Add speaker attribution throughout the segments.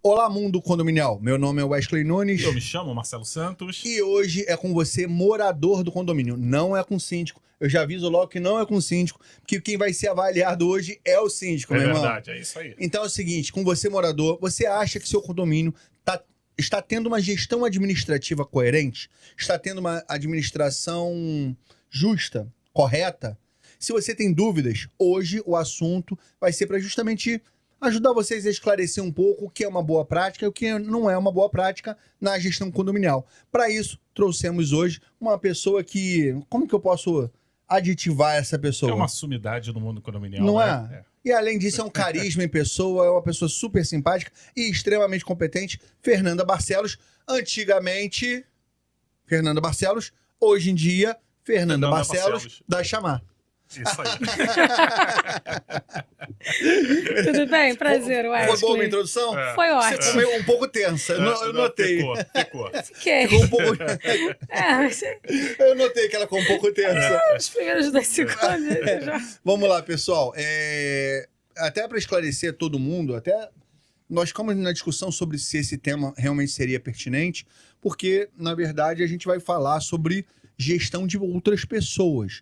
Speaker 1: Olá, mundo condominial. Meu nome é Wesley Nunes.
Speaker 2: Eu me chamo Marcelo Santos.
Speaker 1: E hoje é com você, morador do condomínio. Não é com síndico. Eu já aviso logo que não é com síndico, porque quem vai ser avaliado hoje é o síndico, meu irmão.
Speaker 2: É verdade, é isso aí.
Speaker 1: Então é o seguinte, com você, morador, você acha que seu condomínio está tendo uma gestão administrativa coerente? Está tendo uma administração justa, correta? Se você tem dúvidas, hoje o assunto vai ser para justamente ajudar vocês a esclarecer um pouco o que é uma boa prática e o que não é uma boa prática na gestão condominial. Para isso, trouxemos hoje uma pessoa que... Como que eu posso aditivar essa pessoa?
Speaker 2: É uma sumidade no mundo condominial.
Speaker 1: Não
Speaker 2: né?
Speaker 1: é? E além disso, é um carisma em pessoa, é uma pessoa super simpática e extremamente competente. Fernanda Barcelos, antigamente Fernanda Barcelos, hoje em dia Fernanda Barcelos da Chamar.
Speaker 2: Isso aí.
Speaker 3: Tudo bem? Prazer, Wesley.
Speaker 1: Foi boa a introdução?
Speaker 2: É.
Speaker 3: Foi
Speaker 1: Você
Speaker 3: ótimo.
Speaker 1: comeu um pouco tensa, eu notei.
Speaker 2: Ficou.
Speaker 3: Fiquei.
Speaker 1: Ficou um pouco...
Speaker 3: Mas
Speaker 1: Eu notei que ela ficou um pouco tensa.
Speaker 3: os primeiros 2 segundos já...
Speaker 1: Vamos lá, pessoal. Até para esclarecer todo mundo, até nós ficamos na discussão sobre se esse tema realmente seria pertinente, porque, na verdade, a gente vai falar sobre gestão de outras pessoas.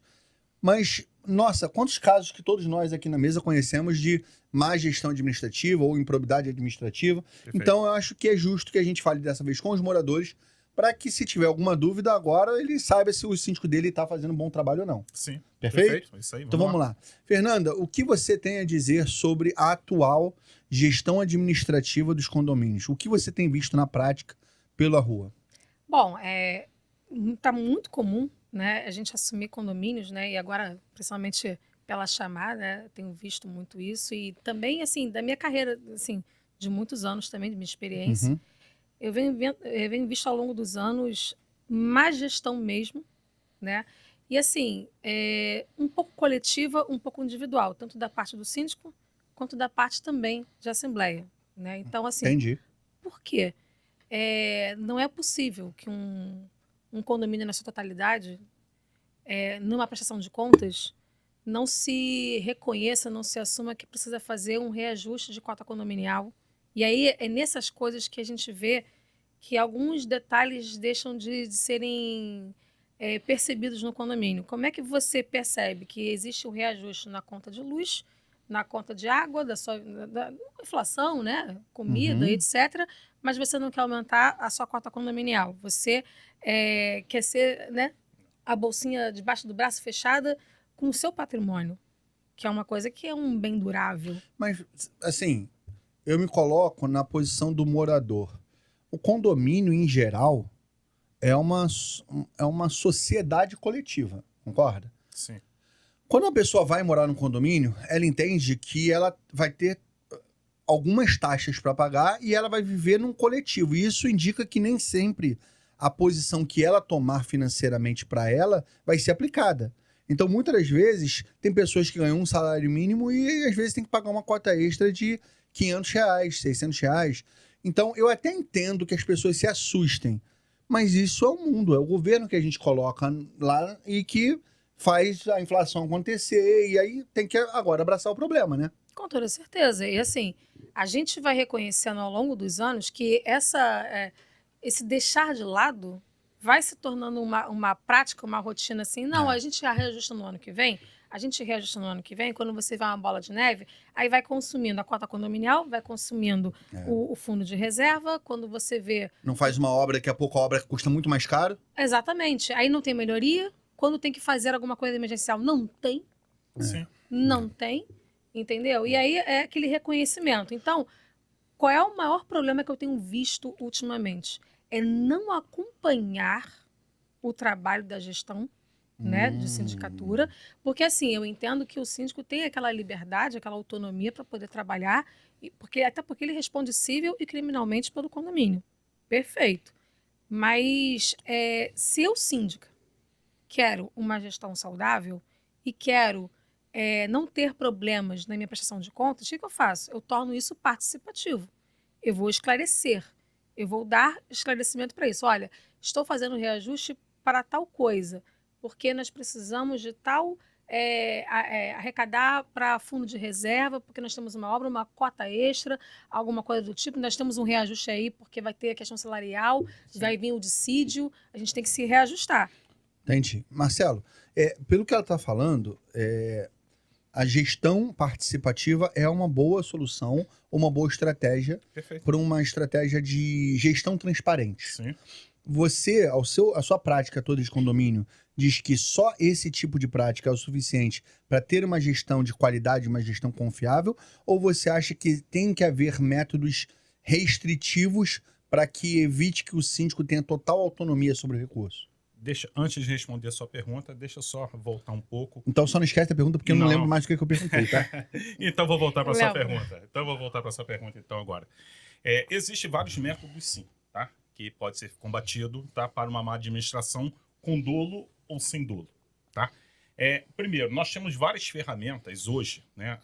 Speaker 1: Mas, nossa, quantos casos que todos nós aqui na mesa conhecemos de má gestão administrativa ou improbidade administrativa.
Speaker 2: Perfeito.
Speaker 1: Então, eu acho que é justo que a gente fale dessa vez com os moradores, para que, se tiver alguma dúvida agora, ele saiba se o síndico dele está fazendo um bom trabalho ou não.
Speaker 2: Sim.
Speaker 1: Perfeito?
Speaker 2: Isso aí.
Speaker 1: Então vamos lá. Fernanda, o que você tem a dizer sobre a atual gestão administrativa dos condomínios? O que você tem visto na prática pela rua?
Speaker 3: Bom, tá muito comum, né, a gente assumir condomínios, né, e agora, principalmente pela chamada, né, tenho visto muito isso e também, assim, da minha carreira, assim, de muitos anos também, de minha experiência,
Speaker 1: Uhum.
Speaker 3: eu venho visto ao longo dos anos má gestão mesmo, né, e assim, um pouco coletiva, um pouco individual, tanto da parte do síndico, quanto da parte também de assembleia, né, então, assim,
Speaker 1: Entendi.
Speaker 3: por quê? Não é possível que um condomínio na sua totalidade, numa prestação de contas, não se reconheça, não se assuma que precisa fazer um reajuste de cota condominial. E aí é nessas coisas que a gente vê que alguns detalhes deixam de serem percebidos no condomínio. Como é que você percebe que existe um reajuste na conta de luz, na conta de água, da inflação, né? Comida,
Speaker 1: Uhum.
Speaker 3: etc., mas você não quer aumentar a sua cota condominial? Você quer ser, né, a bolsinha debaixo do braço fechada com o seu patrimônio, que é uma coisa que é um bem durável.
Speaker 1: Mas, assim, eu me coloco na posição do morador. O condomínio, em geral, é uma sociedade coletiva, concorda?
Speaker 2: Sim.
Speaker 1: Quando uma pessoa vai morar no condomínio, ela entende que ela vai ter algumas taxas para pagar e ela vai viver num coletivo. E isso indica que nem sempre a posição que ela tomar financeiramente para ela vai ser aplicada. Então, muitas das vezes, tem pessoas que ganham um salário mínimo e, às vezes, tem que pagar uma cota extra de R$500, R$600. Então, eu até entendo que as pessoas se assustem, mas isso é o mundo, é o governo que a gente coloca lá e que faz a inflação acontecer e aí tem que agora abraçar o problema, né?
Speaker 3: Com toda certeza. E assim, a gente vai reconhecendo ao longo dos anos que esse deixar de lado vai se tornando uma prática, uma rotina assim. Não, a gente já reajusta no ano que vem. A gente reajusta no ano que vem, quando você vai uma bola de neve, aí vai consumindo a cota condominial, vai consumindo o fundo de reserva, quando você vê...
Speaker 1: Não faz uma obra, daqui a pouco a obra custa muito mais caro.
Speaker 3: Exatamente. Aí não tem melhoria. Quando tem que fazer alguma coisa emergencial, não tem.
Speaker 2: Sim.
Speaker 3: Não tem. Entendeu? E aí é aquele reconhecimento. Então, qual é o maior problema que eu tenho visto ultimamente? É não acompanhar o trabalho da gestão, né, de sindicatura, porque assim, eu entendo que o síndico tem aquela liberdade, aquela autonomia para poder trabalhar, até porque ele responde civil e criminalmente pelo condomínio. Perfeito. Mas se eu, síndica, quero uma gestão saudável e quero não ter problemas na minha prestação de contas, o que eu faço? Eu torno isso participativo. Eu vou esclarecer. Eu vou dar esclarecimento para isso. Olha, estou fazendo reajuste para tal coisa, porque nós precisamos de tal arrecadar para fundo de reserva, porque nós temos uma obra, uma cota extra, alguma coisa do tipo. Nós temos um reajuste aí, porque vai ter a questão salarial, vai vir o dissídio, a gente tem que se reajustar.
Speaker 1: Entendi. Marcelo, pelo que ela está falando, a gestão participativa é uma boa solução, uma boa estratégia
Speaker 2: Perfeito.
Speaker 1: para uma estratégia de gestão transparente.
Speaker 2: Sim.
Speaker 1: Você, a sua prática toda de condomínio, diz que só esse tipo de prática é o suficiente para ter uma gestão de qualidade, uma gestão confiável? Ou você acha que tem que haver métodos restritivos para que evite que o síndico tenha total autonomia sobre o recurso?
Speaker 2: Antes de responder a sua pergunta, deixa eu só voltar um pouco.
Speaker 1: Então só não esquece a pergunta, porque eu não lembro mais o que eu perguntei, tá?
Speaker 2: Então vou voltar para a sua
Speaker 3: Lembra.
Speaker 2: pergunta. Então agora. Existem vários métodos, sim, tá? Que pode ser combatido, tá? Para uma má administração com dolo ou sem dolo, tá? Primeiro, nós temos várias ferramentas hoje, né?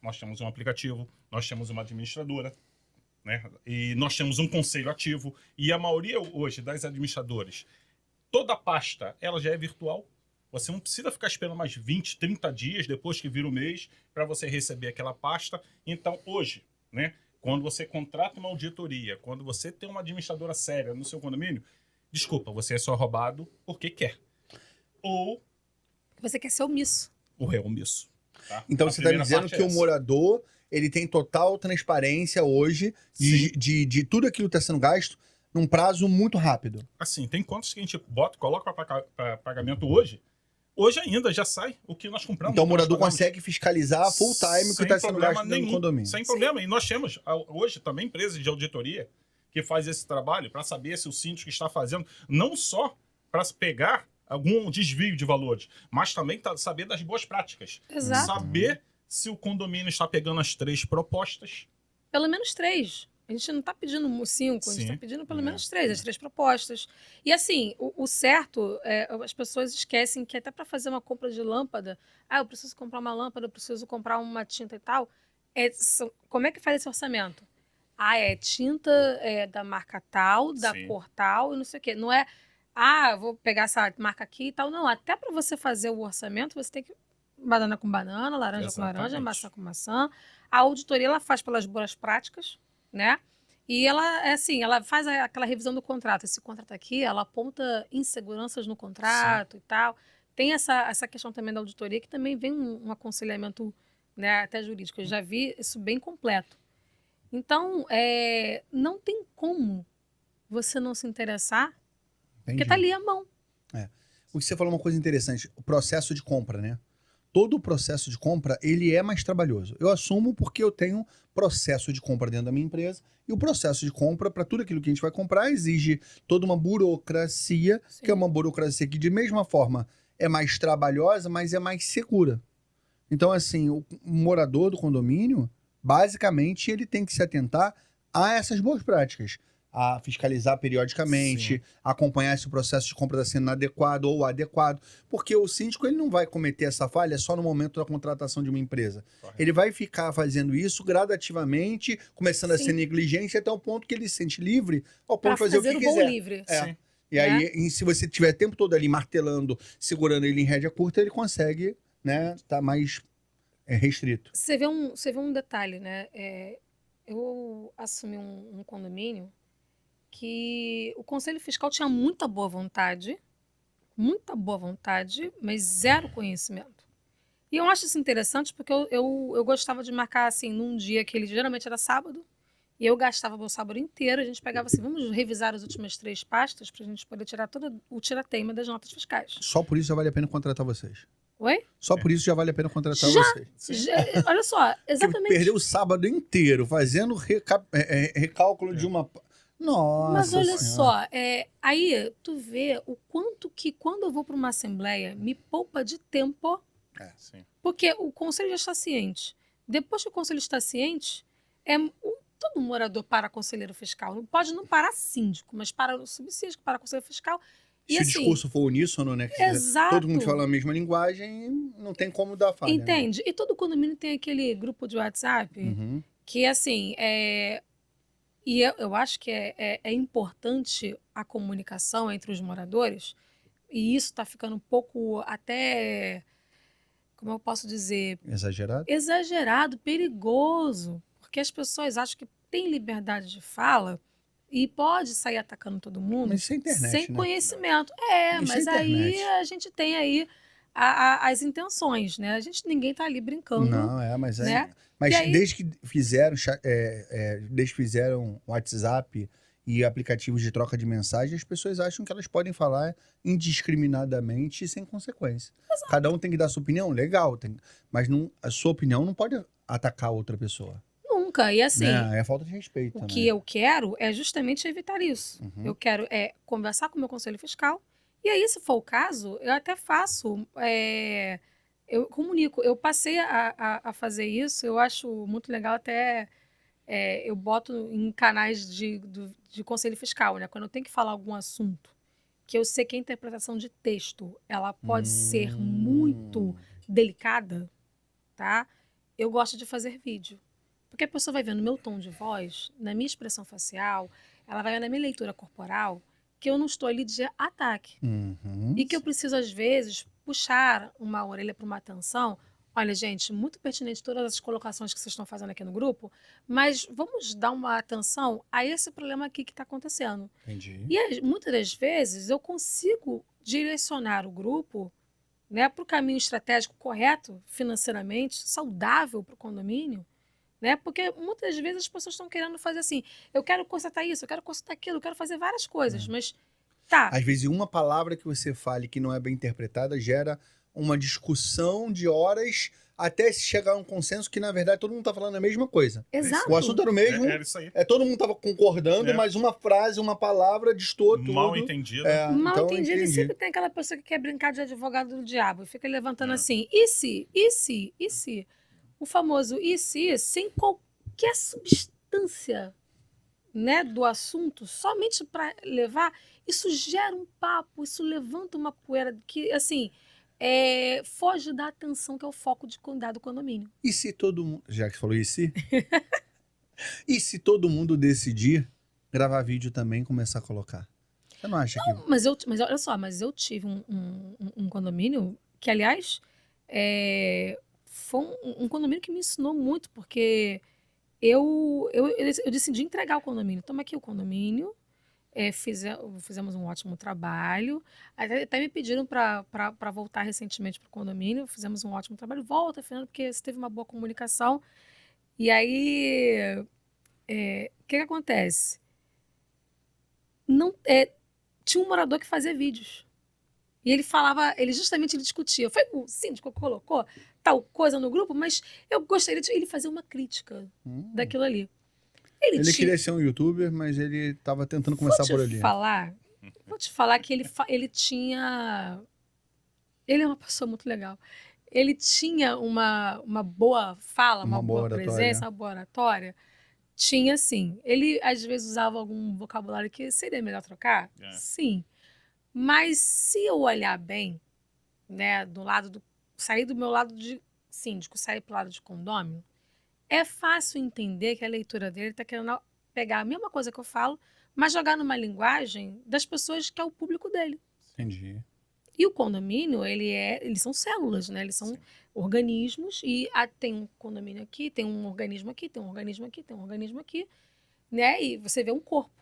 Speaker 2: Nós temos um aplicativo, nós temos uma administradora, né? E nós temos um conselho ativo. E a maioria hoje das administradoras, toda a pasta, ela já é virtual. Você não precisa ficar esperando mais 20, 30 dias depois que vira o mês para você receber aquela pasta. Então, hoje, né, quando você contrata uma auditoria, quando você tem uma administradora séria no seu condomínio, desculpa, você é só roubado porque quer. Ou
Speaker 3: Você quer ser omisso.
Speaker 2: o réu omisso. Tá?
Speaker 1: Então
Speaker 2: A
Speaker 1: você está me
Speaker 2: primeira
Speaker 1: dizendo
Speaker 2: parte
Speaker 1: que
Speaker 2: é
Speaker 1: o
Speaker 2: essa.
Speaker 1: morador ele tem total transparência hoje de tudo aquilo que está sendo gasto num prazo muito rápido.
Speaker 2: Assim, tem contas que a gente coloca para pagamento hoje. Hoje ainda já sai o que nós compramos.
Speaker 1: Então o
Speaker 2: que nós
Speaker 1: morador
Speaker 2: pagamos.
Speaker 1: consegue fiscalizar full time o que
Speaker 2: Sem
Speaker 1: está sendo
Speaker 2: problema
Speaker 1: gasto dentro do
Speaker 2: nenhum,
Speaker 1: condomínio.
Speaker 2: sem problema. E nós temos hoje também empresas de auditoria que faz esse trabalho para saber se o síndico está fazendo, não só para pegar algum desvio de valores, mas também saber das boas práticas.
Speaker 3: Exato.
Speaker 2: Saber se o condomínio está pegando as 3 propostas.
Speaker 3: Pelo menos 3. A gente não está pedindo 5, a gente
Speaker 2: Sim.
Speaker 3: está pedindo pelo menos 3, as 3 propostas. E assim, o certo, as pessoas esquecem que até para fazer uma compra de lâmpada, eu preciso comprar uma lâmpada, eu preciso comprar uma tinta e tal. Como é que faz esse orçamento? É tinta da marca tal, da
Speaker 2: Sim.
Speaker 3: cor tal, e não sei o quê. Não é, vou pegar essa marca aqui e tal. Não, até para você fazer o orçamento, você tem que banana com banana, laranja com laranja,
Speaker 2: Exatamente.
Speaker 3: maçã com maçã. A auditoria, ela faz pelas boas práticas, né? E ela, ela faz aquela revisão do contrato. Esse contrato aqui, ela aponta inseguranças no contrato e tal. Tem essa questão também da auditoria, que também vem um aconselhamento, né, até jurídico. Eu já vi isso bem completo. Então, não tem como você não se interessar, porque
Speaker 1: Entendi.
Speaker 3: tá ali a mão.
Speaker 1: O que você falou é uma coisa interessante, o processo de compra, né? Todo o processo de compra, ele é mais trabalhoso. Eu assumo porque eu tenho processo de compra dentro da minha empresa e o processo de compra, para tudo aquilo que a gente vai comprar, exige toda uma burocracia,
Speaker 3: Sim.
Speaker 1: que é uma burocracia que, de mesma forma, é mais trabalhosa, mas é mais segura. Então, assim, o morador do condomínio, basicamente, ele tem que se atentar a essas boas práticas. A fiscalizar periodicamente,
Speaker 2: Sim.
Speaker 1: acompanhar se o processo de compra está sendo adequado ou adequado. Porque o síndico ele não vai cometer essa falha só no momento da contratação de uma empresa.
Speaker 2: Correto.
Speaker 1: Ele vai ficar fazendo isso gradativamente, começando a
Speaker 3: Sim.
Speaker 1: ser negligente até o ponto que ele se sente livre ao ponto
Speaker 3: Para
Speaker 1: de fazer o que
Speaker 3: voo
Speaker 1: quiser.
Speaker 3: livre.
Speaker 1: É.
Speaker 2: Sim.
Speaker 1: E aí, se você tiver o tempo todo ali martelando, segurando ele em rédea curta, ele consegue, né, tá mais restrito.
Speaker 3: Você vê um detalhe, né? Eu assumi um condomínio que o Conselho Fiscal tinha muita boa vontade, mas zero conhecimento. E eu acho isso interessante porque eu gostava de marcar assim, num dia que ele geralmente era sábado, e eu gastava meu sábado inteiro, a gente pegava assim, vamos revisar as últimas 3 pastas para a gente poder tirar todo o tira-teima das notas fiscais.
Speaker 1: Só por isso já vale a pena contratar vocês.
Speaker 3: Oi?
Speaker 1: Só por isso já vale a pena contratar
Speaker 3: Já.
Speaker 1: vocês.
Speaker 3: Olha só, exatamente.
Speaker 1: Porque perdeu o sábado inteiro fazendo recálculo de uma... Nossa
Speaker 3: Mas olha
Speaker 1: Senhora.
Speaker 3: só, aí tu vê o quanto que quando eu vou para uma assembleia me poupa de tempo,
Speaker 2: Sim.
Speaker 3: porque o conselho já está ciente. Depois que o conselho está ciente, todo morador para conselheiro fiscal. Pode não parar síndico, mas para o subsíndico, para conselheiro fiscal. E
Speaker 1: Se o
Speaker 3: assim,
Speaker 1: discurso for uníssono, né? Que
Speaker 3: exato.
Speaker 1: todo mundo fala a mesma linguagem, não tem como dar falha.
Speaker 3: Entende? E todo condomínio tem aquele grupo de WhatsApp
Speaker 1: Né? Uhum.
Speaker 3: que, assim, e eu acho que é importante a comunicação entre os moradores, e isso está ficando um pouco até como eu posso dizer,
Speaker 1: Exagerado?
Speaker 3: exagerado, perigoso, porque as pessoas acham que tem liberdade de fala e pode sair atacando todo mundo
Speaker 1: Mas isso é internet,
Speaker 3: sem
Speaker 1: né?
Speaker 3: conhecimento.
Speaker 1: Isso é
Speaker 3: Mas aí
Speaker 1: internet.
Speaker 3: a gente tem aí as intenções, né? Ninguém tá ali brincando,
Speaker 1: Não, mas aí.
Speaker 3: né?
Speaker 1: Mas
Speaker 3: E aí-
Speaker 1: desde que fizeram, desde que fizeram WhatsApp e aplicativos de troca de mensagem, as pessoas acham que elas podem falar indiscriminadamente e sem consequência. Cada um tem que dar sua opinião, legal, mas não, a sua opinião não pode atacar outra pessoa.
Speaker 3: Nunca. E assim,
Speaker 1: Né? É falta de respeito
Speaker 3: o
Speaker 1: também.
Speaker 3: que eu quero é justamente evitar isso.
Speaker 1: Uhum.
Speaker 3: Eu quero conversar com o meu conselho fiscal. E aí, se for o caso, eu até faço. Eu comunico. Eu passei a fazer isso. Eu acho muito legal até. Eu boto em canais de conselho fiscal, né? Quando eu tenho que falar algum assunto que eu sei que a interpretação de texto ela pode ser muito delicada, tá? Eu gosto de fazer vídeo. Porque a pessoa vai vendo meu tom de voz, na minha expressão facial, ela vai vendo na minha leitura corporal, que eu não estou ali de ataque.
Speaker 1: Uhum.
Speaker 3: E que eu preciso, às vezes, puxar uma orelha para uma atenção. Olha, gente, muito pertinente todas as colocações que vocês estão fazendo aqui no grupo, mas vamos dar uma atenção a esse problema aqui que está acontecendo.
Speaker 1: Entendi.
Speaker 3: E muitas das vezes eu consigo direcionar o grupo, né, para o caminho estratégico correto, financeiramente, saudável para o condomínio, né? Porque muitas vezes as pessoas estão querendo fazer assim, eu quero consertar isso, eu quero consertar aquilo, eu quero fazer várias coisas, mas tá.
Speaker 1: Às vezes, uma palavra que você fale que não é bem interpretada gera uma discussão de horas até se chegar a um consenso que, na verdade, todo mundo tá falando a mesma coisa.
Speaker 3: Exato.
Speaker 1: O assunto era o mesmo,
Speaker 2: Era isso aí.
Speaker 1: todo mundo tava concordando,
Speaker 2: É.
Speaker 1: mas uma frase, uma palavra destoou tudo.
Speaker 2: Mal entendido.
Speaker 3: Mal
Speaker 1: Então,
Speaker 3: entendido, e
Speaker 1: entendi.
Speaker 3: sempre tem aquela pessoa que quer brincar de advogado do diabo e fica levantando
Speaker 2: É.
Speaker 3: assim, e se, e se, e se? O famoso e se, sem qualquer substância, né, do assunto, somente para levar, isso gera um papo, isso levanta uma poeira que, assim, foge da atenção que é o foco de cuidar do condomínio.
Speaker 1: E se todo mundo. Já que você falou e se? E se todo mundo decidir gravar vídeo também e começar a colocar? Você não acha que.
Speaker 3: Mas olha só, eu tive um condomínio que, aliás, foi um condomínio que me ensinou muito, porque eu decidi entregar o condomínio. Toma aqui o condomínio, fizemos um ótimo trabalho. Até me pediram para voltar recentemente para o condomínio, fizemos um ótimo trabalho. Volta, Fernando, porque você teve uma boa comunicação. E aí, o que acontece? Tinha um morador que fazia vídeos. E ele falava, ele discutia. Foi o síndico que colocou tal coisa no grupo, mas eu gostaria de ele fazer uma crítica daquilo ali.
Speaker 1: Ele queria ser um youtuber, mas ele estava tentando começar por ali.
Speaker 3: Vou te falar que ele tinha... Ele é uma pessoa muito legal. Ele tinha uma boa fala, uma boa presença, uma boa oratória. Tinha, sim. Ele, às vezes, usava algum vocabulário que seria melhor trocar? Sim. Mas se eu olhar bem, né, sair do meu lado de síndico, sair para o lado de condômino, é fácil entender que a leitura dele está querendo pegar a mesma coisa que eu falo, mas jogar numa linguagem das pessoas que é o público dele.
Speaker 1: Entendi.
Speaker 3: E o condomínio, eles são células, né? Eles são organismos e tem um condomínio aqui, tem um organismo aqui, tem um organismo aqui, tem um organismo aqui, né? E você vê um corpo.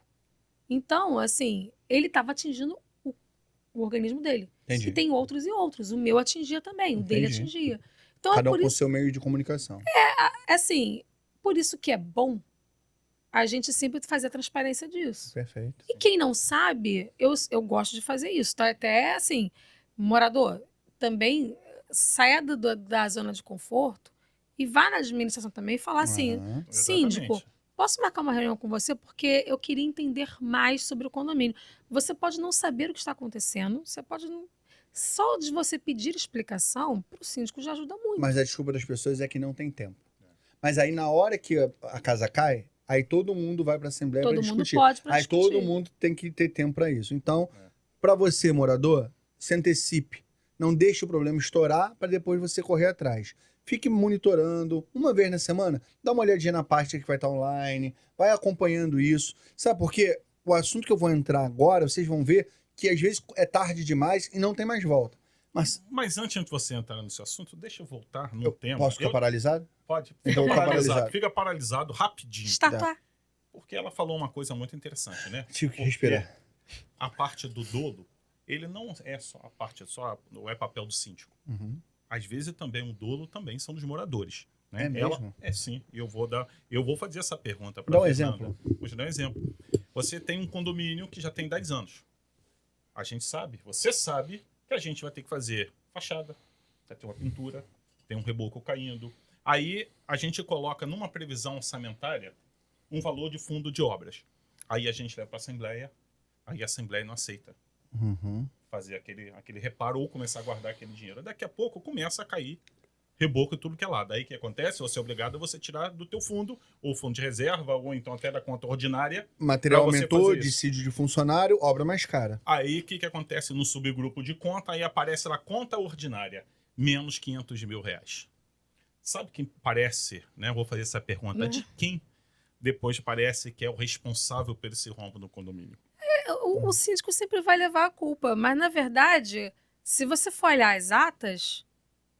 Speaker 3: Então, assim, ele estava atingindo o organismo dele.
Speaker 1: Entendi.
Speaker 3: E tem outros e outros. O meu atingia também, o dele atingia. Então,
Speaker 1: cada um
Speaker 3: por
Speaker 1: com o
Speaker 3: isso,
Speaker 1: seu meio de comunicação.
Speaker 3: assim, por isso que é bom a gente sempre fazer a transparência disso.
Speaker 1: Perfeito.
Speaker 3: E quem não sabe, eu gosto de fazer isso. Tá? Até assim, morador, também saia da zona de conforto e vá na administração também e falar assim, síndico, posso marcar uma reunião com você porque eu queria entender mais sobre o condomínio. Você pode não saber o que está acontecendo, você pode não... Só de você pedir explicação para o síndico já ajuda muito.
Speaker 1: Mas a desculpa das pessoas é que não tem tempo. Mas aí na hora que a casa cai, aí todo mundo vai para a assembleia para discutir.
Speaker 3: Pode
Speaker 1: aí
Speaker 3: discutir.
Speaker 1: todo mundo tem que ter tempo para isso. Então, para você, morador, se antecipe. Não deixe o problema estourar para depois você correr atrás. Fique monitorando uma vez na semana. Dá uma olhadinha na parte que vai estar online. Vai acompanhando isso. Sabe por quê? O assunto que eu vou entrar agora, vocês vão ver que às vezes é tarde demais e não tem mais volta.
Speaker 2: Mas antes de você entrar nesse assunto, deixa eu voltar no
Speaker 1: Eu
Speaker 2: tema.
Speaker 1: posso ficar paralisado?
Speaker 2: Pode.
Speaker 1: Então,
Speaker 2: Fica
Speaker 1: tá
Speaker 2: paralisado.
Speaker 1: paralisado.
Speaker 2: Fica paralisado rapidinho.
Speaker 3: Estátua.
Speaker 2: Porque ela falou uma coisa muito interessante, né?
Speaker 1: Tive que
Speaker 2: Porque
Speaker 1: respirar.
Speaker 2: a parte do dolo, ele não é só a parte, não é papel do síndico.
Speaker 1: Uhum.
Speaker 2: Às vezes também o dolo também são dos moradores. Né?
Speaker 1: É mesmo?
Speaker 2: Sim. Eu vou fazer essa pergunta para
Speaker 1: Dá um exemplo.
Speaker 2: Vou te dar um exemplo. Você tem um condomínio que já tem 10 anos. A gente sabe, você sabe que a gente vai ter que fazer fachada, vai ter uma pintura, tem um reboco caindo. Aí a gente coloca numa previsão orçamentária um valor de fundo de obras. Aí a gente leva para a Assembleia, aí a Assembleia não aceita
Speaker 1: Uhum.
Speaker 2: fazer aquele reparo ou começar a guardar aquele dinheiro. Daqui a pouco começa a cair reboco e tudo que é lá. Daí o que acontece? Você é obrigado a você tirar do teu fundo, ou fundo de reserva, ou então até da conta ordinária.
Speaker 1: Material
Speaker 2: Pra você
Speaker 1: aumentou,
Speaker 2: fazer isso.
Speaker 1: dissídio de funcionário, obra mais cara.
Speaker 2: Aí o que acontece no subgrupo de conta? Aí aparece lá conta ordinária, menos 500 mil reais. Sabe quem parece, né? Eu vou fazer essa pergunta. De quem depois parece que é o responsável por esse rombo no condomínio?
Speaker 3: O síndico sempre vai levar a culpa, mas na verdade, se você for olhar as atas,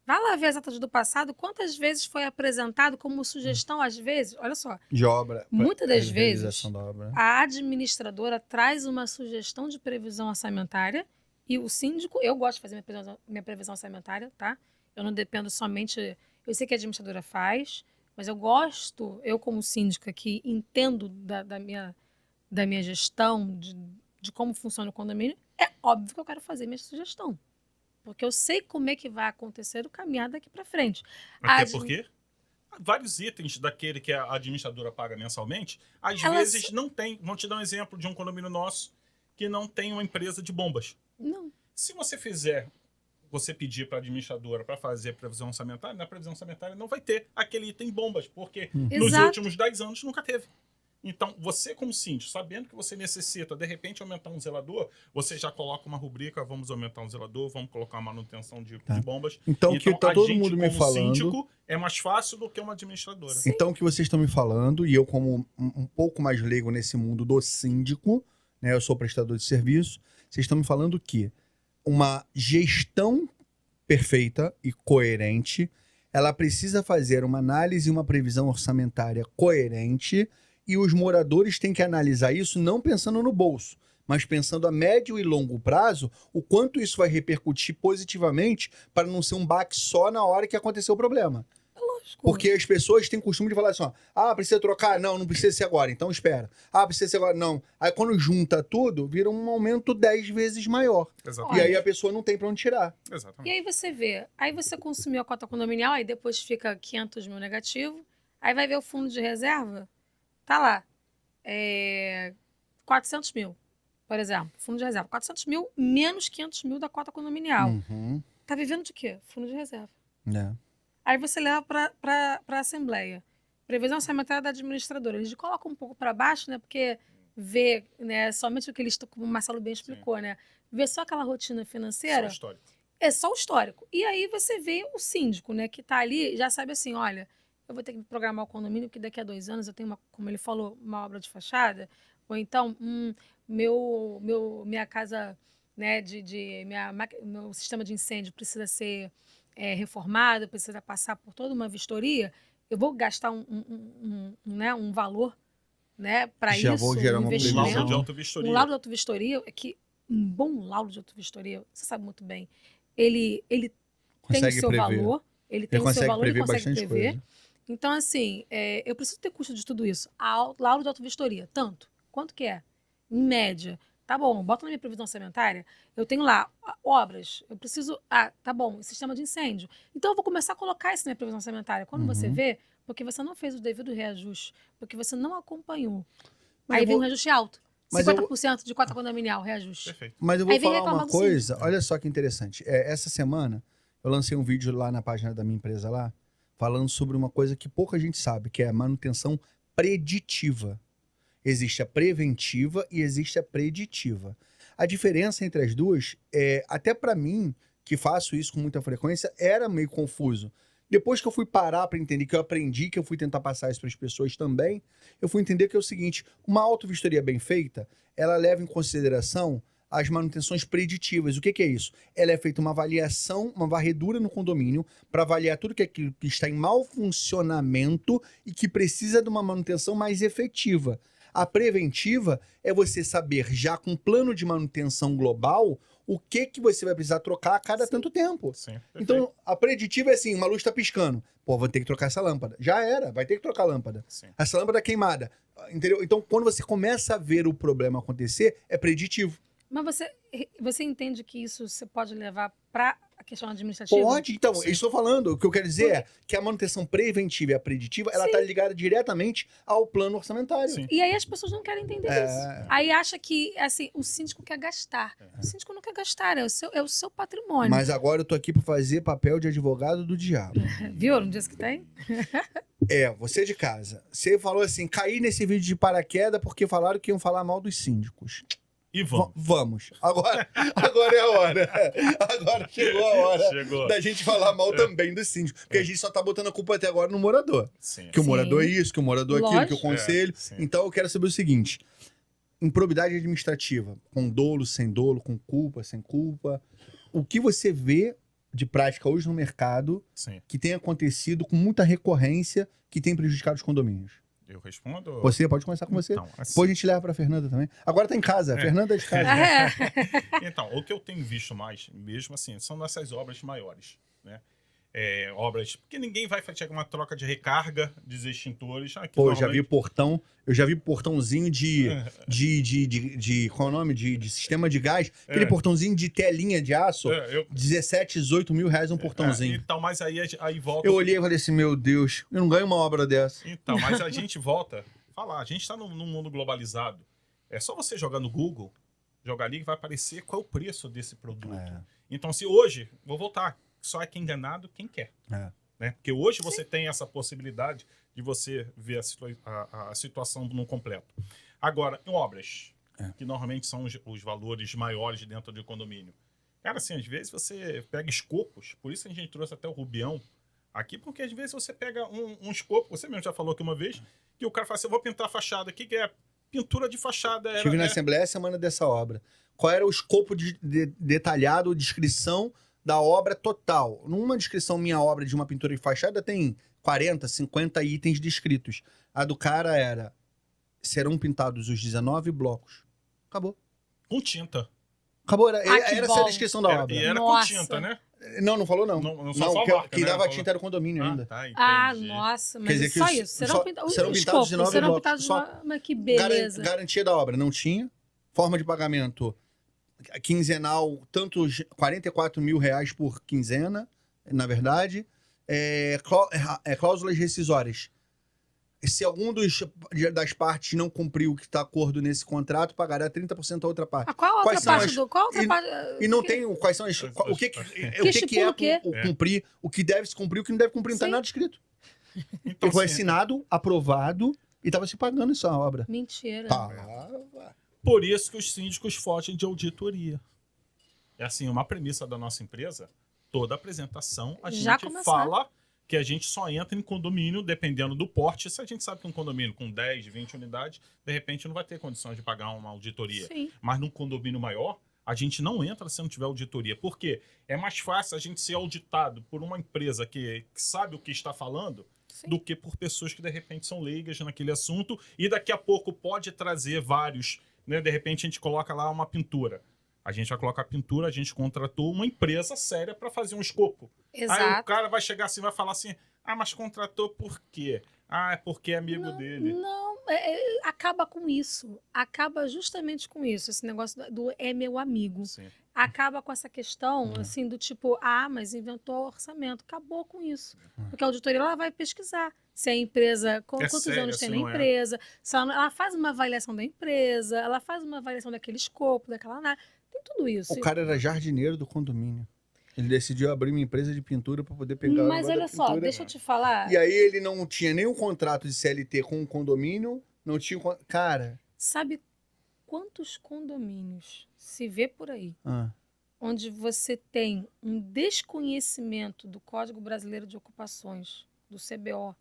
Speaker 3: vai lá ver as atas do passado, quantas vezes foi apresentado como sugestão, às vezes, olha só,
Speaker 1: De obra.
Speaker 3: muitas das
Speaker 1: realização
Speaker 3: vezes
Speaker 1: da obra.
Speaker 3: a administradora traz uma sugestão de previsão orçamentária e o síndico, eu gosto de fazer minha previsão orçamentária, tá? Eu não dependo somente, eu sei que a administradora faz, mas eu como síndica que entendo da minha gestão, de como funciona o condomínio, é óbvio que eu quero fazer minha sugestão. Porque eu sei como é que vai acontecer o caminhar daqui para frente.
Speaker 2: Até porque vários itens daquele que a administradora paga mensalmente, às vezes não tem. Vamos te dar um exemplo de um condomínio nosso que não tem uma empresa de bombas.
Speaker 3: Não.
Speaker 2: Se você pedir para a administradora para fazer previsão orçamentária, na previsão orçamentária não vai ter aquele item bombas, porque nos
Speaker 3: Exato.
Speaker 2: últimos 10 anos nunca teve. Então, você como síndico, sabendo que você necessita, de repente, aumentar um zelador, você já coloca uma rubrica, vamos aumentar um zelador, vamos colocar uma manutenção de bombas.
Speaker 1: Então, o que tá
Speaker 2: a
Speaker 1: todo
Speaker 2: gente,
Speaker 1: mundo me
Speaker 2: como
Speaker 1: falando...
Speaker 2: síndico, é mais fácil do que uma administradora.
Speaker 3: Sim.
Speaker 1: Então, o que vocês estão me falando, e eu como um pouco mais leigo nesse mundo do síndico, né, eu sou prestador de serviço, vocês estão me falando que uma gestão perfeita e coerente, ela precisa fazer uma análise e uma previsão orçamentária coerente, e os moradores têm que analisar isso não pensando no bolso, mas pensando a médio e longo prazo, o quanto isso vai repercutir positivamente para não ser um baque só na hora que aconteceu o problema.
Speaker 3: Lógico.
Speaker 1: Porque as pessoas têm costume de falar assim, ó, precisa trocar? Não, não precisa ser agora, então espera. Precisa ser agora? Não. Aí quando junta tudo, vira um aumento 10 vezes maior.
Speaker 2: Exatamente.
Speaker 1: E aí a pessoa não tem pra onde tirar.
Speaker 3: E
Speaker 2: Exatamente.
Speaker 3: aí você vê, aí você consumiu a cota condominial, aí depois fica 500 mil negativo, aí vai ver o fundo de reserva, tá lá, 400 mil, por exemplo, fundo de reserva, 400 mil menos 500 mil da cota condominial.
Speaker 1: Uhum.
Speaker 3: Tá vivendo de quê? Fundo de reserva.
Speaker 1: É.
Speaker 3: Aí você leva para a Assembleia. Previsão orçamentária da administradora. Eles colocam um pouco para baixo, né? Porque vê, né, somente o que eles, como o Marcelo bem explicou, né? Vê só aquela rotina financeira.
Speaker 2: Só histórico.
Speaker 3: É só o histórico. E aí você vê o síndico, né? Que tá ali, já sabe assim, olha, eu vou ter que programar o condomínio, porque daqui a 2 anos eu tenho, como ele falou, uma obra de fachada. Ou então, minha casa, né, meu sistema de incêndio precisa ser reformado, precisa passar por toda uma vistoria. Eu vou gastar um valor, né, para
Speaker 1: Já
Speaker 3: isso,
Speaker 1: vou gerar uma
Speaker 3: investimento.
Speaker 1: previsão.
Speaker 2: Laudo de autovistoria.
Speaker 3: Um laudo de autovistoria, que um bom laudo de autovistoria, você sabe muito bem, ele tem o
Speaker 1: Consegue
Speaker 3: seu
Speaker 1: prever.
Speaker 3: valor, ele tem
Speaker 1: Ele
Speaker 3: o seu
Speaker 1: consegue
Speaker 3: valor, ele
Speaker 1: prever
Speaker 3: consegue
Speaker 1: bastante
Speaker 3: prever.
Speaker 1: coisa.
Speaker 3: Então, assim, eu preciso ter custo de tudo isso. Laudo de autovistoria, tanto. Quanto que é? Em média. Tá bom, bota na minha previsão orçamentária, eu tenho lá obras, eu preciso... tá bom, sistema de incêndio. Então, eu vou começar a colocar isso na minha previsão orçamentária. Quando você vê, porque você não fez o devido reajuste, porque você não acompanhou.
Speaker 1: Mas
Speaker 3: Aí
Speaker 1: eu
Speaker 3: vem um
Speaker 1: vou-
Speaker 3: reajuste alto.
Speaker 1: Mas eu
Speaker 3: 50% de cota condominial, reajuste.
Speaker 2: Perfeito.
Speaker 1: Mas eu vou
Speaker 3: Aí vem
Speaker 1: falar
Speaker 3: reclamar
Speaker 1: uma
Speaker 3: do
Speaker 1: coisa, olha só que interessante. Essa semana, eu lancei um vídeo lá na página da minha empresa lá, falando sobre uma coisa que pouca gente sabe, que é a manutenção preditiva. Existe a preventiva e existe a preditiva. A diferença entre as duas, até para mim, que faço isso com muita frequência, era meio confuso. Depois que eu fui parar para entender, que eu aprendi, que eu fui tentar passar isso para as pessoas também, eu fui entender que é o seguinte, uma autovistoria bem feita, ela leva em consideração as manutenções preditivas. O que é isso? Ela é feita uma avaliação, uma varredura no condomínio para avaliar tudo que está em mau funcionamento e que precisa de uma manutenção mais efetiva. A preventiva é você saber, já com plano de manutenção global, o que você vai precisar trocar a cada tanto tempo.
Speaker 2: Sim,
Speaker 1: Então, a preditiva é assim, uma luz está piscando. Pô, vou ter que trocar essa lâmpada. Já era, vai ter que trocar a lâmpada.
Speaker 2: sim.
Speaker 1: Essa lâmpada é queimada. Entendeu? Então, quando você começa a ver o problema acontecer, é preditivo.
Speaker 3: Mas você entende que isso você pode levar para a questão administrativa?
Speaker 1: Pode, então,
Speaker 2: Sim.
Speaker 1: eu estou falando, o que eu quero dizer é que a manutenção preventiva e a preditiva, ela está ligada diretamente ao plano orçamentário.
Speaker 2: Sim.
Speaker 3: E aí as pessoas não querem entender isso. Aí acha que, assim, o síndico quer gastar. O síndico não quer gastar, é o seu patrimônio.
Speaker 1: Mas agora eu tô aqui para fazer papel de advogado do diabo.
Speaker 3: Viu? Não disse que tem?
Speaker 1: Você de casa, você falou assim, caí nesse vídeo de paraquedas porque falaram que iam falar mal dos síndicos.
Speaker 2: E vamos.
Speaker 1: Vamos. Agora é a hora. Agora chegou a hora
Speaker 2: Chegou.
Speaker 1: da gente falar mal também do síndico. Porque a gente só tá botando a culpa até agora no morador.
Speaker 2: Sim.
Speaker 1: Que o
Speaker 3: Sim.
Speaker 1: morador é isso, que o morador é aquilo, que o
Speaker 3: Lógico.
Speaker 1: conselho.
Speaker 2: Sim.
Speaker 1: Então eu quero saber o seguinte: improbidade administrativa, com dolo, sem dolo, com culpa, sem culpa. O que você vê de prática hoje no mercado
Speaker 2: Sim.
Speaker 1: que tem acontecido com muita recorrência que tem prejudicado os condomínios?
Speaker 2: Eu respondo.
Speaker 1: Você, pode começar com você.
Speaker 2: Então, assim,
Speaker 1: Depois a gente leva pra Fernanda também. Agora tá em casa, a Fernanda é de casa.
Speaker 2: então, o que eu tenho visto mais, mesmo assim, são nessas obras maiores, né? Obras... Porque ninguém vai fazer uma troca de recarga de extintores. Que
Speaker 1: Pô, eu já vi portão, portãozinho de qual é o nome? De sistema de gás. Aquele portãozinho de telinha de aço. 17, 18 mil reais um portãozinho.
Speaker 2: Então, mas aí volta...
Speaker 1: Eu olhei e falei assim, meu Deus, eu não ganho uma obra dessa.
Speaker 2: Então, mas a gente volta a falar, a gente está num mundo globalizado. É só você jogar no Google, jogar ali que vai aparecer qual é o preço desse produto. Então, se hoje, vou voltar, só é quem enganado quem quer. Né? Porque hoje você tem essa possibilidade de você ver a situação no completo. Agora, em obras, que normalmente são os valores maiores dentro do condomínio. Cara, assim, às vezes você pega escopos, por isso a gente trouxe até o Rubião aqui, porque às vezes você pega um escopo, você mesmo já falou aqui uma vez, que o cara fala assim, eu vou pintar a fachada, o que é pintura de fachada?
Speaker 1: Estive na Assembleia a semana dessa obra. Qual era o escopo detalhado, descrição da obra total? Numa descrição minha obra de uma pintura de fachada tem 40, 50 itens descritos. A do cara era, serão pintados os 19 blocos. Acabou.
Speaker 2: Com tinta.
Speaker 1: Acabou, era
Speaker 3: que
Speaker 1: essa
Speaker 3: bom.
Speaker 1: a descrição da obra.
Speaker 2: E era
Speaker 3: Nossa.
Speaker 2: com tinta, né?
Speaker 1: Não falou não.
Speaker 2: Não só
Speaker 1: que,
Speaker 2: a marca,
Speaker 1: quem
Speaker 2: né?
Speaker 1: dava
Speaker 2: Falou.
Speaker 1: tinta era o condomínio ainda.
Speaker 2: Tá, entendi.
Speaker 3: Nossa, mas
Speaker 1: Quer dizer que
Speaker 3: só
Speaker 1: os-
Speaker 3: isso. Serão
Speaker 1: só-
Speaker 3: pintados
Speaker 1: serão pintados 19
Speaker 3: serão
Speaker 1: blocos.
Speaker 3: pintados
Speaker 1: Só-
Speaker 3: mas que beleza.
Speaker 1: Garantia da obra, não tinha. Forma de pagamento quinzenal, tantos 44 mil reais por quinzena, na verdade. Cláusulas rescisórias. Se algum das partes não cumpriu o que está acordo nesse contrato, pagará 30% a outra parte.
Speaker 3: Qual a outra
Speaker 1: Quais são
Speaker 3: parte
Speaker 1: as-
Speaker 3: do... Qual a outra
Speaker 1: e-
Speaker 3: parte...
Speaker 1: E não tem quais são as. O que
Speaker 3: estipula o quê?
Speaker 1: cumprir, o que deve se cumprir, o que não deve cumprir, não está
Speaker 3: Sim.
Speaker 1: nada escrito.
Speaker 2: Então,
Speaker 1: Ele foi
Speaker 2: assim,
Speaker 1: assinado, aprovado e estava se pagando essa obra.
Speaker 3: Mentira.
Speaker 2: por isso que os síndicos fogem de auditoria. É assim, uma premissa da nossa empresa, toda apresentação, a
Speaker 3: Já
Speaker 2: gente
Speaker 3: começaram.
Speaker 2: fala que a gente só entra em condomínio dependendo do porte. Se a gente sabe que um condomínio com 10, 20 unidades, de repente não vai ter condições de pagar uma auditoria.
Speaker 3: Sim.
Speaker 2: Mas num condomínio maior, a gente não entra se não tiver auditoria. Por quê? É mais fácil a gente ser auditado por uma empresa que sabe o que está falando
Speaker 3: Sim.
Speaker 2: do que por pessoas que de repente são leigas naquele assunto e daqui a pouco pode trazer vários, né? De repente a gente coloca lá uma pintura. A gente vai colocar a pintura, a gente contratou uma empresa séria para fazer um escopo. Aí o
Speaker 3: Exato.
Speaker 2: cara vai chegar assim e vai falar assim, mas contratou por quê? É porque é amigo dele.
Speaker 3: Não, acaba com isso. Acaba justamente com isso. Esse negócio do é meu amigo.
Speaker 2: Sim.
Speaker 3: Acaba com essa questão, assim, do tipo, mas inventou orçamento. Acabou com isso. Porque a auditoria, ela vai pesquisar se a empresa, quantos
Speaker 2: séria,
Speaker 3: anos tem
Speaker 2: se
Speaker 3: na
Speaker 2: não é.
Speaker 3: empresa, se ela faz uma avaliação da empresa, ela faz uma avaliação daquele escopo, daquela análise. Tem tudo isso.
Speaker 1: O cara era jardineiro do condomínio. Ele decidiu abrir uma empresa de pintura para poder pegar
Speaker 3: Mas
Speaker 1: a
Speaker 3: olha só,
Speaker 1: pintura.
Speaker 3: deixa eu te falar.
Speaker 1: E aí ele não tinha nenhum contrato de CLT com o condomínio, não tinha... Cara...
Speaker 3: Sabe quantos condomínios se vê por aí
Speaker 1: Ah,
Speaker 3: onde você tem um desconhecimento do Código Brasileiro de Ocupações, do CBO,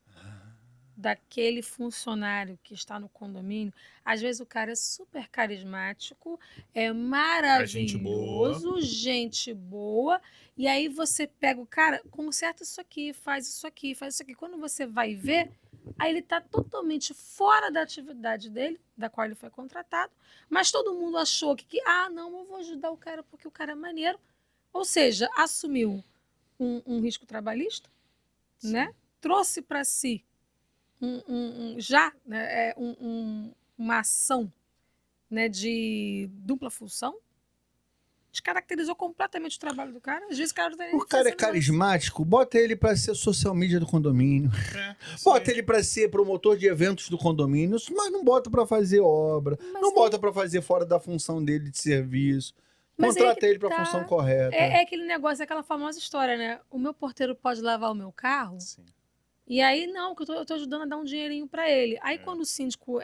Speaker 3: daquele funcionário que está no condomínio, às vezes o cara é super carismático, é maravilhoso, gente boa, e aí você pega o cara, conserta isso aqui, faz isso aqui, faz isso aqui. Quando você vai ver, aí ele está totalmente fora da atividade dele, da qual ele foi contratado, mas todo mundo achou que não, eu vou ajudar o cara porque o cara é maneiro. Ou seja, assumiu um risco trabalhista, né? Trouxe para si uma ação, né, de dupla função, descaracterizou completamente o trabalho do cara. Às vezes o cara não tem nem
Speaker 1: O cara é carismático, bota ele pra ser social media do condomínio. Bota ele pra ser promotor de eventos do condomínio, mas não bota pra fazer obra, não bota pra fazer fora da função dele de serviço. Contrata ele pra função correta.
Speaker 3: É aquele negócio, é aquela famosa história, né? O meu porteiro pode lavar o meu carro?
Speaker 2: Sim.
Speaker 3: E aí, não, que eu tô ajudando a dar um dinheirinho pra ele. Aí, quando o síndico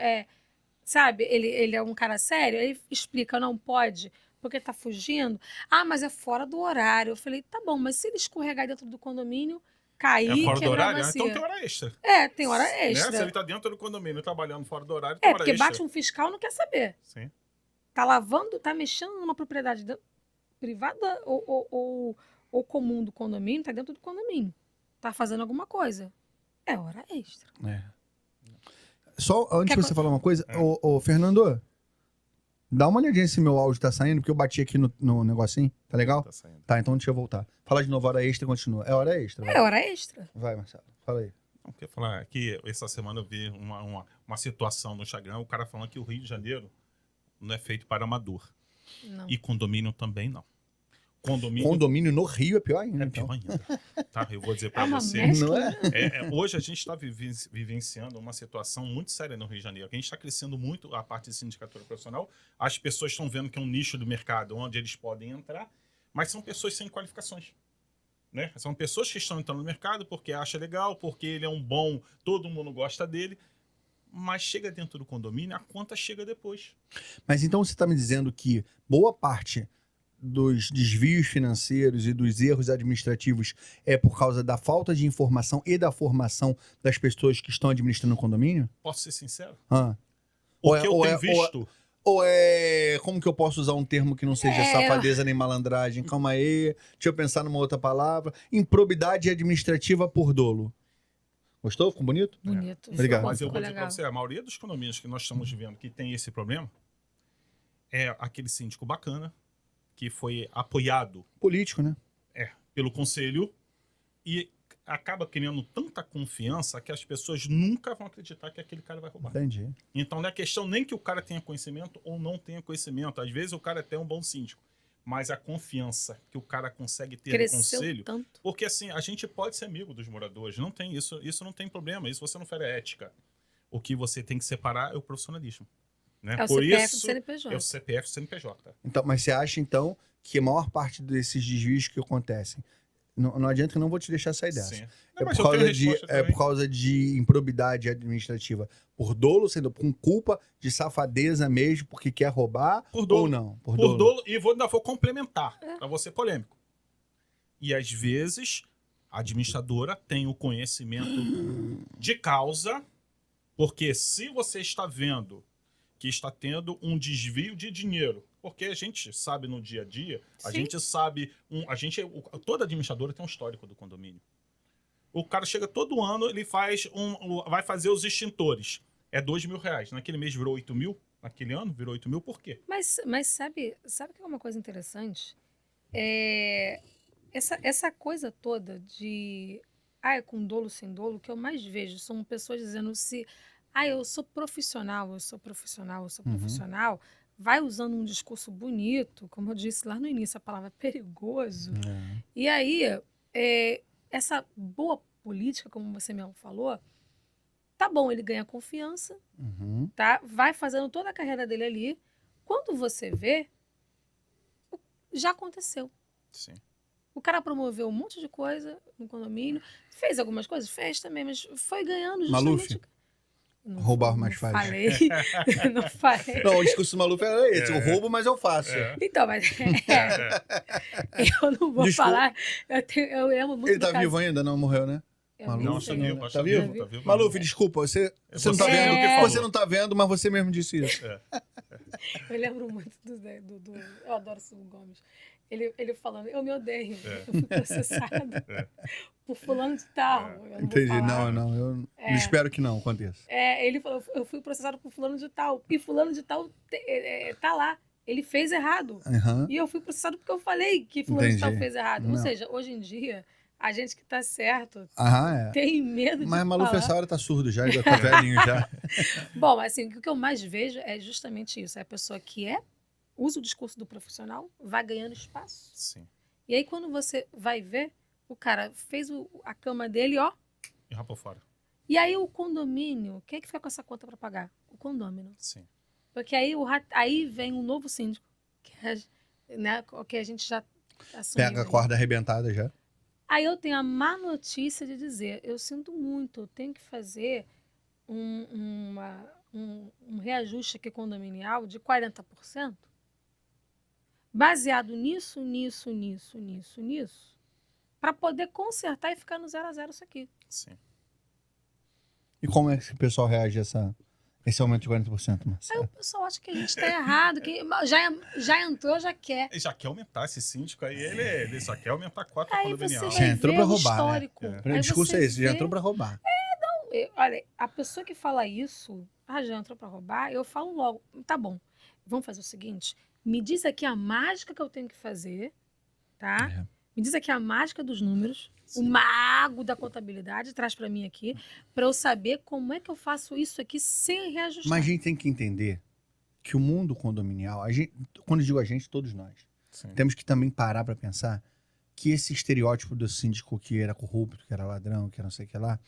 Speaker 3: sabe, ele é um cara sério, ele explica, não pode, porque tá fugindo. Mas é fora do horário. Eu falei, tá bom, mas se ele escorregar dentro do condomínio, cair,
Speaker 2: fora do horário?
Speaker 3: bacia.
Speaker 2: Então tem hora extra.
Speaker 3: Tem hora extra.
Speaker 2: Né? Se ele tá dentro do condomínio trabalhando fora do horário, tem hora
Speaker 3: porque
Speaker 2: extra.
Speaker 3: bate um fiscal, não quer saber.
Speaker 2: Sim.
Speaker 3: Tá lavando, tá mexendo numa propriedade privada ou comum do condomínio, tá dentro do condomínio. Tá fazendo alguma coisa. É hora extra.
Speaker 1: Só antes de você falar uma coisa, ô Fernando, dá uma olhadinha se meu áudio tá saindo, porque eu bati aqui no negocinho, tá legal?
Speaker 2: Tá saindo.
Speaker 1: Tá, então deixa eu voltar. Fala de novo, hora extra e continua. É hora extra. Vai.
Speaker 3: É hora extra.
Speaker 1: Vai, Marcelo, fala aí.
Speaker 2: Não, queria falar que essa semana eu vi uma situação no Instagram, o cara falando que o Rio de Janeiro não é feito para amador.
Speaker 3: Não.
Speaker 2: E condomínio também não.
Speaker 1: Condomínio no Rio é pior ainda.
Speaker 2: É pior ainda. Tá? Eu vou dizer para
Speaker 3: uma
Speaker 2: você.
Speaker 3: mescla,
Speaker 1: Não é?
Speaker 2: Hoje a gente está vivenciando uma situação muito séria no Rio de Janeiro. A gente está crescendo muito a parte de sindicatura profissional. As pessoas estão vendo que é um nicho do mercado onde eles podem entrar, mas são pessoas sem qualificações. Né? São pessoas que estão entrando no mercado porque acha legal, porque ele é um bom, todo mundo gosta dele, mas chega dentro do condomínio, a conta chega depois.
Speaker 1: Mas então você está me dizendo que boa parte dos desvios financeiros e dos erros administrativos é por causa da falta de informação e da formação das pessoas que estão administrando o condomínio?
Speaker 2: Posso ser sincero?
Speaker 1: Ou
Speaker 2: O que eu tenho visto...
Speaker 1: Ou é... Como que eu posso usar um termo que não seja safadeza nem malandragem? Calma aí, deixa eu pensar numa outra palavra. Improbidade administrativa por dolo. Gostou? Ficou bonito?
Speaker 3: Bonito.
Speaker 1: Obrigado.
Speaker 2: Mas eu vou dizer
Speaker 3: legal.
Speaker 2: para você, a maioria dos condomínios que nós estamos vendo que tem esse problema é aquele síndico bacana, que foi apoiado
Speaker 1: Político, né?
Speaker 2: pelo conselho e acaba criando tanta confiança que as pessoas nunca vão acreditar que aquele cara vai roubar.
Speaker 1: Entendi.
Speaker 2: Então não é questão nem que o cara tenha conhecimento ou não tenha conhecimento. Às vezes o cara é até um bom síndico, mas a confiança que o cara consegue ter
Speaker 3: Cresceu
Speaker 2: no conselho...
Speaker 3: tanto.
Speaker 2: Porque assim, a gente pode ser amigo dos moradores, não tem isso não tem problema, isso você não fere a ética. O que você tem que separar é o profissionalismo. Né?
Speaker 3: É o
Speaker 2: Por
Speaker 3: CPF do
Speaker 2: isso,
Speaker 3: CNPJ.
Speaker 2: é o CPF do CNPJ.
Speaker 1: Então, mas você acha, então, que a maior parte desses desvios que acontecem, não adianta que eu não vou te deixar sair dessa.
Speaker 2: Sim.
Speaker 1: É
Speaker 2: Mas
Speaker 1: por,
Speaker 2: eu tenho
Speaker 1: causa de,
Speaker 2: resposta
Speaker 1: é
Speaker 2: também.
Speaker 1: por causa de improbidade administrativa. Por dolo, sendo com culpa de safadeza mesmo, porque quer roubar
Speaker 2: Por dolo.
Speaker 1: ou não?
Speaker 2: Por dolo, e ainda vou complementar, para você polêmico. E às vezes, a administradora tem o conhecimento de causa, porque se você está vendo que está tendo um desvio de dinheiro, porque a gente sabe no dia a dia, a
Speaker 3: Sim.
Speaker 2: gente sabe, toda administradora tem um histórico do condomínio. O cara chega todo ano, ele vai fazer os extintores. É R$2.000. Naquele mês virou 8.000, naquele ano virou 8.000, por quê?
Speaker 3: Mas sabe que é uma coisa interessante? Essa coisa toda de é com dolo, sem dolo, o que eu mais vejo são pessoas dizendo eu sou profissional, eu sou profissional, eu sou profissional, vai usando um discurso bonito, como eu disse lá no início, a palavra perigoso, e aí essa boa política, como você mesmo falou, tá bom, ele ganha confiança, tá? Vai fazendo toda a carreira dele ali, quando você vê, já aconteceu.
Speaker 2: Sim.
Speaker 3: O cara promoveu um monte de coisa no condomínio, fez algumas coisas, fez também, mas foi ganhando justamente...
Speaker 1: Maluf? Roubar mais fácil.
Speaker 3: Não falei.
Speaker 1: Não, o discurso do Maluf era esse. Eu roubo, mas eu faço.
Speaker 3: Então, mas eu não vou
Speaker 1: Desculpa.
Speaker 3: falar. Eu amo muito
Speaker 1: Ele tá vivo ainda? Não morreu, né? Maluf,
Speaker 2: Não, está vivo, acho
Speaker 1: tá
Speaker 2: que
Speaker 1: vivo?
Speaker 2: tá vivo.
Speaker 1: Maluf, desculpa, você não tá
Speaker 2: Você
Speaker 1: vendo.
Speaker 2: mesmo que falou.
Speaker 1: Você não tá vendo, mas você mesmo disse isso.
Speaker 3: Eu lembro muito eu adoro o Ciro Gomes. Ele falando, eu me odeio, eu fui processado por fulano de tal. Eu não vou
Speaker 1: Entendi.
Speaker 3: falar.
Speaker 1: Não, eu espero que não aconteça.
Speaker 3: Ele falou, eu fui processado por fulano de tal. E fulano de tal tá lá. Ele fez errado.
Speaker 1: Aham.
Speaker 3: E eu fui processado porque eu falei que fulano de tal
Speaker 1: Entendi.
Speaker 3: fez errado.
Speaker 1: Não.
Speaker 3: Ou seja, hoje em dia, a gente que tá certo
Speaker 1: Aham, é.
Speaker 3: tem medo
Speaker 1: Mas
Speaker 3: de
Speaker 1: Maluf,
Speaker 3: falar.
Speaker 1: essa hora tá surdo já, já tá velhinho já.
Speaker 3: Bom, mas assim, o que eu mais vejo é justamente isso. É a pessoa que usa o discurso do profissional, vai ganhando espaço.
Speaker 2: Sim.
Speaker 3: E aí, quando você vai ver, o cara fez a cama dele, ó.
Speaker 2: E rapou fora.
Speaker 3: E aí, o condomínio, quem é que fica com essa conta para pagar? O condômino.
Speaker 2: Sim.
Speaker 3: Porque aí vem um novo síndico, que a gente já assumiu.
Speaker 1: Pega a
Speaker 3: aí.
Speaker 1: corda arrebentada já.
Speaker 3: Aí eu tenho a má notícia de dizer, eu sinto muito, eu tenho que fazer um reajuste aqui condominial de 40%, baseado nisso, para poder consertar e ficar no 0 a 0 isso aqui.
Speaker 2: Sim.
Speaker 1: E como é que o pessoal reage a esse aumento de 40%,
Speaker 3: Aí
Speaker 1: Marcelo?
Speaker 3: o pessoal acha que a gente está errado, que já entrou, já quer.
Speaker 2: Ele já quer aumentar esse síndico aí, ele só quer aumentar a cota
Speaker 3: Aí
Speaker 2: condominial.
Speaker 3: você
Speaker 1: Já
Speaker 3: vai
Speaker 1: entrou
Speaker 3: ver
Speaker 1: pra
Speaker 3: o
Speaker 1: roubar, né?
Speaker 3: histórico.
Speaker 2: É.
Speaker 3: Aí
Speaker 1: O discurso
Speaker 3: você
Speaker 1: é esse, já
Speaker 3: vê-
Speaker 1: entrou pra roubar.
Speaker 3: Olha, a pessoa que fala isso, já entrou para roubar, eu falo logo, tá bom, vamos fazer o seguinte, me diz aqui a mágica que eu tenho que fazer, tá?
Speaker 1: É.
Speaker 3: Me diz aqui a mágica dos números,
Speaker 2: Sim.
Speaker 3: o mago da contabilidade, traz para mim aqui, para eu saber como é que eu faço isso aqui sem reajustar.
Speaker 1: Mas a gente tem que entender que o mundo condominial, quando eu digo a gente, todos nós,
Speaker 2: Sim.
Speaker 1: temos que também parar pra pensar que esse estereótipo do síndico que era corrupto, que era ladrão, que era não sei o que lá,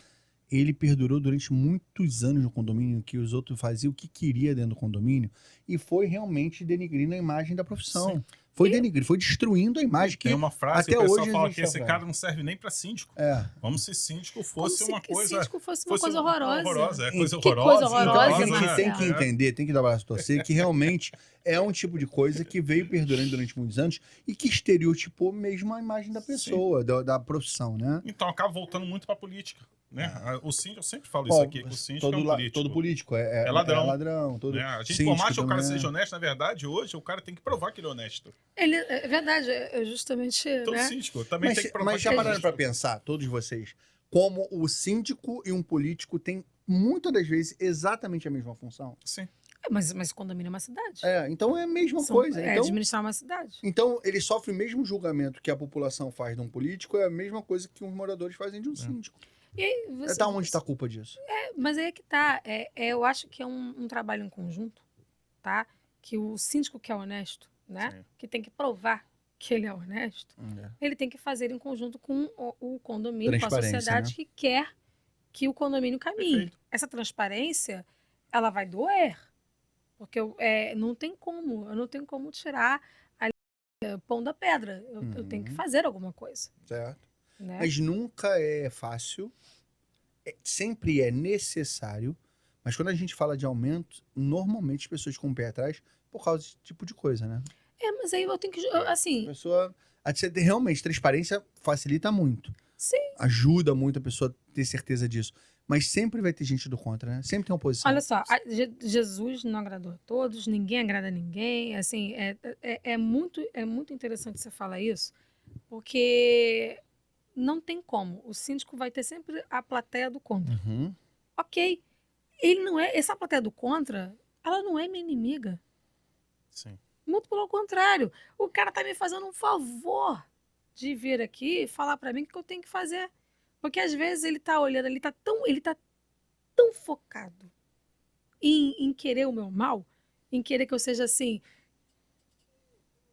Speaker 1: ele perdurou durante muitos anos no condomínio, que os outros faziam o que queria dentro do condomínio, e foi realmente denigrindo a imagem da profissão.
Speaker 2: Sim.
Speaker 1: Foi denigrindo, foi destruindo a imagem que
Speaker 2: Tem uma frase
Speaker 1: até
Speaker 2: que o pessoal
Speaker 1: hoje
Speaker 2: fala
Speaker 1: existe
Speaker 2: que
Speaker 1: a
Speaker 2: esse
Speaker 1: frase.
Speaker 2: cara não serve nem pra síndico.
Speaker 1: É.
Speaker 2: Como se síndico
Speaker 3: Como
Speaker 2: fosse
Speaker 3: se
Speaker 2: uma coisa...
Speaker 3: síndico fosse uma coisa horrorosa.
Speaker 2: É coisa
Speaker 3: Que
Speaker 2: horrorosa.
Speaker 3: coisa
Speaker 1: Então a
Speaker 3: horrorosa,
Speaker 1: gente
Speaker 3: Marcelo.
Speaker 1: tem que entender, tem que dar o braço a torcer, que realmente é um tipo de coisa que veio perdurando durante muitos anos e que estereotipou mesmo a imagem da pessoa, da profissão, né?
Speaker 2: Então acaba voltando muito pra política. Né? O síndico, eu sempre falo
Speaker 1: Ó,
Speaker 2: isso aqui, que o síndico é um político.
Speaker 1: todo político
Speaker 2: É ladrão.
Speaker 1: É ladrão todo
Speaker 2: Né? A gente,
Speaker 1: síndico
Speaker 2: por mais que o cara
Speaker 1: também é.
Speaker 2: seja honesto, na verdade, hoje o cara tem que provar que ele é honesto.
Speaker 3: É verdade, é justamente,
Speaker 2: Todo
Speaker 3: né?
Speaker 2: síndico também tem que provar
Speaker 1: Mas
Speaker 2: que
Speaker 1: já
Speaker 2: ele é
Speaker 1: pararam
Speaker 2: honesto.
Speaker 1: pra pensar, todos vocês, como o síndico e um político têm, muitas das vezes, exatamente a mesma função?
Speaker 2: Sim.
Speaker 3: Mas condomínio é uma cidade.
Speaker 1: Então é a mesma
Speaker 3: São-
Speaker 1: coisa.
Speaker 3: É
Speaker 1: Então,
Speaker 3: administrar uma cidade.
Speaker 1: então, ele sofre o mesmo julgamento que a população faz de um político, é a mesma coisa que os moradores fazem de um síndico.
Speaker 3: E aí, você-
Speaker 1: Da onde está a culpa disso?
Speaker 3: Mas aí é que tá. Eu acho que é um trabalho em conjunto, tá? Que o síndico que é honesto, né?
Speaker 2: Sim.
Speaker 3: Que tem que provar que ele é honesto, ele tem que fazer em conjunto com o condomínio, com a
Speaker 1: Transparência,
Speaker 3: sociedade que quer que o condomínio caminhe.
Speaker 2: Perfeito.
Speaker 3: Essa transparência, ela vai doer. Porque não tem como, eu não tenho como tirar pão da pedra. Eu tenho que fazer alguma coisa,
Speaker 1: Certo.
Speaker 3: né?
Speaker 1: Mas nunca é fácil, sempre é necessário, mas quando a gente fala de aumento, normalmente as pessoas ficam um pé atrás por causa desse tipo de coisa, né?
Speaker 3: Mas aí eu tenho que,
Speaker 1: A
Speaker 3: assim,
Speaker 1: pessoa, realmente, transparência facilita muito.
Speaker 3: sim.
Speaker 1: Ajuda muito a pessoa a ter certeza disso. Mas sempre vai ter gente do contra, né? Sempre tem oposição.
Speaker 3: Olha só, Jesus não agradou a todos, ninguém agrada a ninguém. Assim, é muito interessante você falar isso, porque não tem como. O síndico vai ter sempre a plateia do contra.
Speaker 1: Uhum.
Speaker 3: Ok, ele não é. Essa plateia do contra, ela não é minha inimiga.
Speaker 2: Sim.
Speaker 3: Muito pelo contrário. O cara tá me fazendo um favor de vir aqui e falar para mim o que eu tenho que fazer. Porque às vezes ele tá olhando, ele tá tão focado em querer o meu mal, em querer que eu seja assim,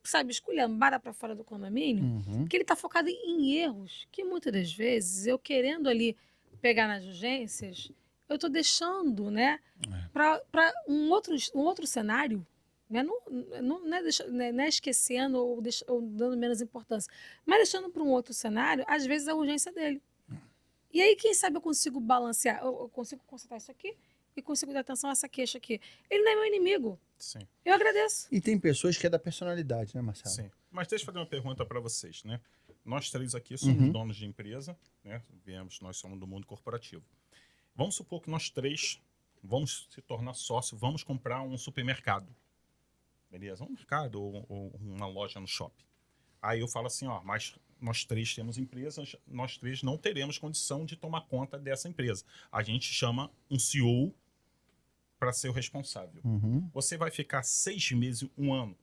Speaker 3: sabe, esculhambada para fora do condomínio,
Speaker 1: Uhum.
Speaker 3: que ele tá focado em erros, que muitas das vezes eu querendo ali pegar nas urgências, eu tô deixando, né, para um outro cenário, né, não é esquecendo ou dando menos importância, mas deixando para um outro cenário, às vezes a urgência dele. E aí, quem sabe eu consigo balancear, eu consigo consertar isso aqui e consigo dar atenção a essa queixa aqui. Ele não é meu inimigo.
Speaker 2: Sim.
Speaker 3: Eu agradeço.
Speaker 1: E tem pessoas que é da personalidade, né, Marcelo?
Speaker 2: Sim. Mas deixa eu fazer uma pergunta para vocês, né? nós três aqui somos
Speaker 1: Uhum.
Speaker 2: donos de empresa, né? Nós somos do mundo corporativo. Vamos supor que nós três vamos se tornar sócios, vamos comprar um supermercado. Beleza? Um mercado ou uma loja no shopping. Aí eu falo assim, ó, mas nós três temos empresas, nós três não teremos condição de tomar conta dessa empresa. A gente chama um CEO para ser o responsável.
Speaker 1: Uhum.
Speaker 2: Você vai ficar 6 meses, um ano,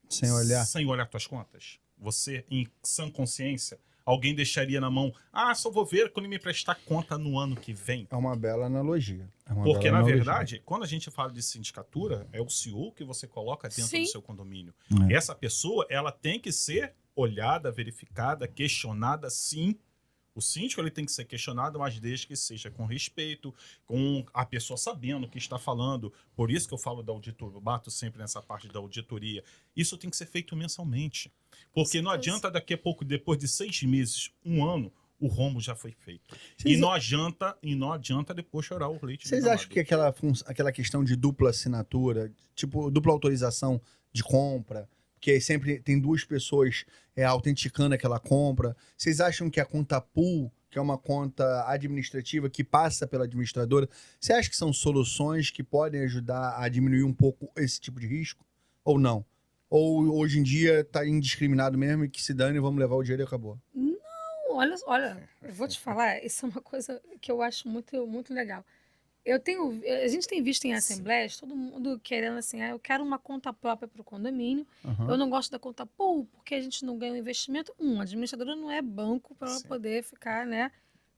Speaker 1: Sem olhar.
Speaker 2: sem olhar suas contas? Você, em sã consciência, alguém deixaria na mão, só vou ver quando me prestar conta no ano que vem?
Speaker 1: É uma bela analogia.
Speaker 2: Porque, na verdade, quando a gente fala de sindicatura, é o CEO que você coloca dentro
Speaker 3: Sim.
Speaker 2: do seu condomínio.
Speaker 1: É.
Speaker 2: Essa pessoa, ela tem que ser olhada, verificada, questionada, sim. O síndico, ele tem que ser questionado, mas desde que seja com respeito, com a pessoa sabendo o que está falando. Por isso que eu falo da auditoria, eu bato sempre nessa parte da auditoria. Isso tem que ser feito mensalmente. Porque não adianta daqui a pouco, depois de 6 meses, um ano, o rombo já foi feito. E não adianta depois chorar o leite.
Speaker 1: Vocês acham que aquela questão de dupla assinatura, tipo, dupla autorização de compra, que sempre tem duas pessoas autenticando aquela compra, vocês acham que a conta pool, que é uma conta administrativa que passa pela administradora, você acha que são soluções que podem ajudar a diminuir um pouco esse tipo de risco? Ou não? Ou hoje em dia tá indiscriminado mesmo e que se dane, vamos levar o dinheiro e acabou?
Speaker 3: Olha, eu vou te falar, isso é uma coisa que eu acho muito, muito legal. A gente tem visto em assembleias todo mundo querendo assim, eu quero uma conta própria para o condomínio.
Speaker 1: Aham.
Speaker 3: Eu não gosto da conta pool porque a gente não ganha um investimento. A administradora não é banco para ela
Speaker 2: Sim.
Speaker 3: poder ficar, né,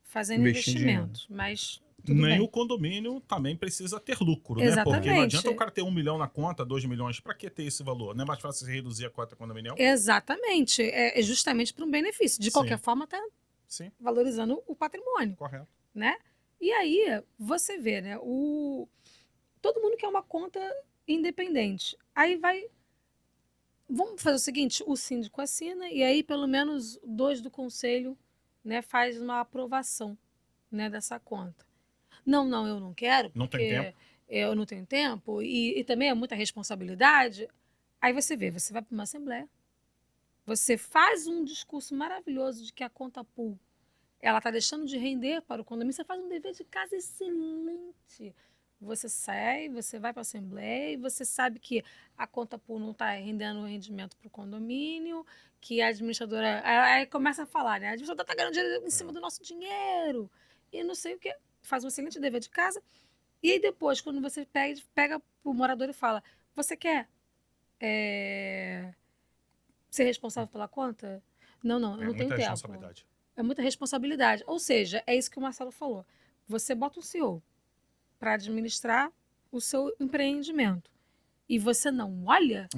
Speaker 3: fazendo
Speaker 1: Investindo
Speaker 3: investimentos. Mas tudo
Speaker 2: Nem
Speaker 3: bem.
Speaker 2: o condomínio também precisa ter lucro, né? Porque não
Speaker 3: Exatamente.
Speaker 2: adianta o cara ter 1 milhão na conta, 2 milhões. Para que ter esse valor? Não é mais fácil você reduzir a cota condominial?
Speaker 3: Exatamente. É justamente para um benefício. De
Speaker 2: Sim.
Speaker 3: qualquer forma, está
Speaker 2: Sim,
Speaker 3: valorizando o patrimônio,
Speaker 2: correto.
Speaker 3: né? E aí, você vê, né? Todo mundo quer uma conta independente. Aí vamos fazer o seguinte, o síndico assina e aí pelo menos 2 do conselho, né, faz uma aprovação, né, dessa conta. Não, eu não quero,
Speaker 2: Não tem
Speaker 3: porque eu não tenho tempo e também é muita responsabilidade. Aí você vai para uma assembleia, você faz um discurso maravilhoso de que a conta pool ela está deixando de render para o condomínio, você faz um dever de casa excelente. Você sai, você vai para a assembleia e você sabe que a conta pool não está rendendo rendimento para o condomínio, que a administradora... Aí começa a falar, né? A administradora está ganhando dinheiro em cima do nosso dinheiro e não sei o quê. Faz um excelente dever de casa. E aí depois, quando você pega o morador e fala, você quer ser responsável pela conta? Não, eu não tenho
Speaker 2: muita
Speaker 3: tempo.
Speaker 2: responsabilidade.
Speaker 3: É muita responsabilidade. Ou seja, é isso que o Marcelo falou. Você bota um CEO para administrar o seu empreendimento e você não olha,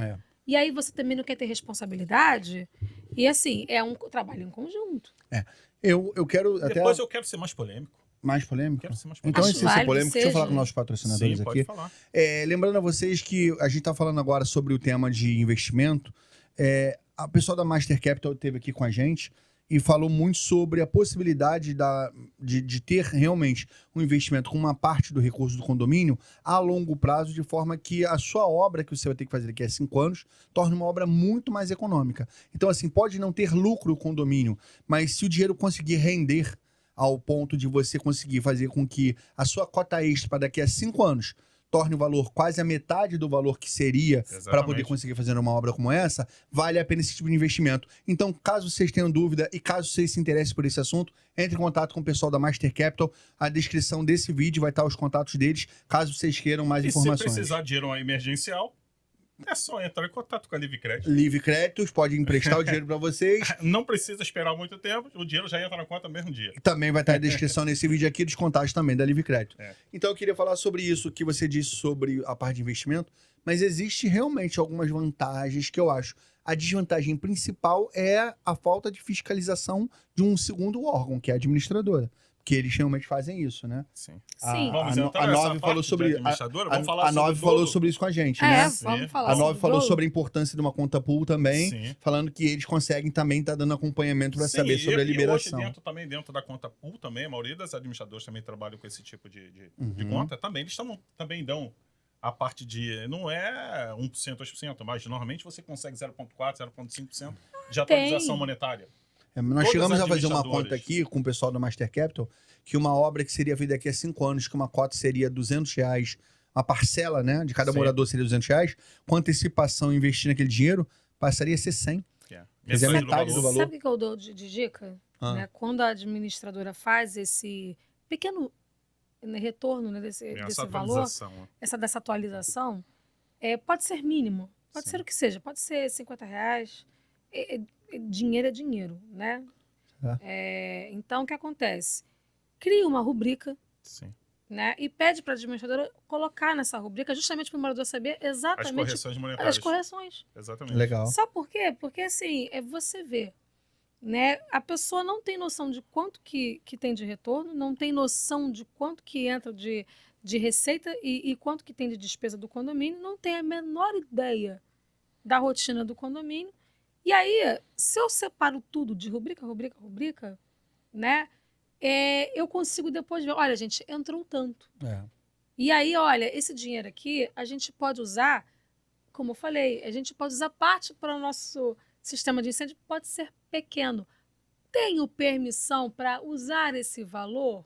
Speaker 3: e aí você também não quer ter responsabilidade, e assim, é um trabalho em conjunto.
Speaker 1: Eu quero
Speaker 2: Depois eu quero ser mais polêmico.
Speaker 1: mais polêmico.
Speaker 2: Quero ser mais
Speaker 1: Então,
Speaker 2: polêmico.
Speaker 1: antes de ser
Speaker 3: válido,
Speaker 1: polêmico, deixa eu falar
Speaker 3: seja.
Speaker 1: com nossos patrocinadores
Speaker 2: Sim,
Speaker 1: aqui.
Speaker 2: pode falar.
Speaker 1: Lembrando a vocês que a gente está falando agora sobre o tema de investimento. A pessoa da Master Capital esteve aqui com a gente e falou muito sobre a possibilidade de ter realmente um investimento com uma parte do recurso do condomínio a longo prazo, de forma que a sua obra que você vai ter que fazer daqui a 5 anos torne uma obra muito mais econômica. Então, assim, pode não ter lucro o condomínio, mas se o dinheiro conseguir render ao ponto de você conseguir fazer com que a sua cota extra para daqui a 5 anos torne o valor quase a metade do valor que seria para poder
Speaker 2: Exatamente.
Speaker 1: conseguir fazer uma obra como essa, vale a pena esse tipo de investimento. Então, caso vocês tenham dúvida e caso vocês se interessem por esse assunto, entre em contato com o pessoal da Master Capital. A descrição desse vídeo vai estar os contatos deles, caso vocês queiram mais
Speaker 2: E
Speaker 1: informações.
Speaker 2: se precisar de dinheiro emergencial, é só entrar em contato com a Livre Crédito.
Speaker 1: Livre Créditos, pode emprestar o dinheiro para vocês.
Speaker 2: Não precisa esperar muito tempo, o dinheiro já entra na conta no mesmo dia.
Speaker 1: Também vai estar na descrição nesse vídeo aqui dos contatos também da Livre Crédito. Então eu queria falar sobre isso que você disse sobre a parte de investimento, mas existe realmente algumas vantagens que eu acho. A desvantagem principal é a falta de fiscalização de um segundo órgão, que é a administradora. Porque eles realmente fazem isso, né?
Speaker 2: Sim.
Speaker 3: Sim.
Speaker 2: Vamos
Speaker 1: a
Speaker 2: entrar
Speaker 1: Nove
Speaker 2: nessa
Speaker 1: falou
Speaker 2: parte
Speaker 1: sobre
Speaker 2: de administradora? Vamos falar
Speaker 1: a Nove
Speaker 2: sobre
Speaker 1: falou
Speaker 2: dolo?
Speaker 1: sobre isso com a gente, né?
Speaker 3: Vamos falar.
Speaker 1: A Nove
Speaker 3: sobre
Speaker 1: falou
Speaker 3: dolo.
Speaker 1: sobre a importância de uma conta pool também,
Speaker 2: Sim.
Speaker 1: falando que eles conseguem também estar dando acompanhamento para
Speaker 2: Sim,
Speaker 1: saber sobre a
Speaker 2: E
Speaker 1: liberação.
Speaker 2: hoje dentro da conta pool também, a maioria das administradoras também trabalham com esse tipo de
Speaker 1: Uhum.
Speaker 2: conta. Também eles também dão a parte de... Não é 1%, 2%, mas normalmente você consegue 0,4%, 0,5% de atualização monetária.
Speaker 1: Nós
Speaker 2: Todas
Speaker 1: chegamos
Speaker 2: as
Speaker 1: a fazer uma
Speaker 2: administradoras.
Speaker 1: conta aqui com o pessoal da Master Capital, que uma obra que seria feita daqui a 5 anos, que uma cota seria R$200, uma parcela, né, de cada
Speaker 2: Sim.
Speaker 1: morador seria R$200, com antecipação investir naquele dinheiro, passaria a ser 100.
Speaker 2: É.
Speaker 1: Quer dizer,
Speaker 2: Metade
Speaker 1: metade do valor.
Speaker 3: Sabe o que eu dou de dica?
Speaker 1: Ah.
Speaker 3: Né? Quando a administradora faz esse pequeno retorno, né, desse
Speaker 2: Essa
Speaker 3: valor,
Speaker 2: atualização, né?
Speaker 3: dessa atualização, pode ser mínimo, pode
Speaker 2: Sim.
Speaker 3: ser o que seja, pode ser R$50, dinheiro é dinheiro, né? Então, o que acontece? Cria uma rubrica,
Speaker 2: Sim.
Speaker 3: né, e pede para a administradora colocar nessa rubrica, justamente para o morador saber
Speaker 2: As
Speaker 3: exatamente
Speaker 2: correções monetárias.
Speaker 3: as correções.
Speaker 2: Exatamente.
Speaker 1: Legal.
Speaker 3: Sabe por quê? Porque, assim, você vê, né? A pessoa não tem noção de quanto que tem de retorno, não tem noção de quanto que entra de receita e quanto que tem de despesa do condomínio, não tem a menor ideia da rotina do condomínio. E aí, se eu separo tudo de rubrica, né? Eu consigo depois ver, olha, gente, entrou um tanto. E aí, olha, esse dinheiro aqui, a gente pode usar, como eu falei, a gente pode usar parte para o nosso sistema de incêndio, pode ser pequeno. Tenho permissão para usar esse valor?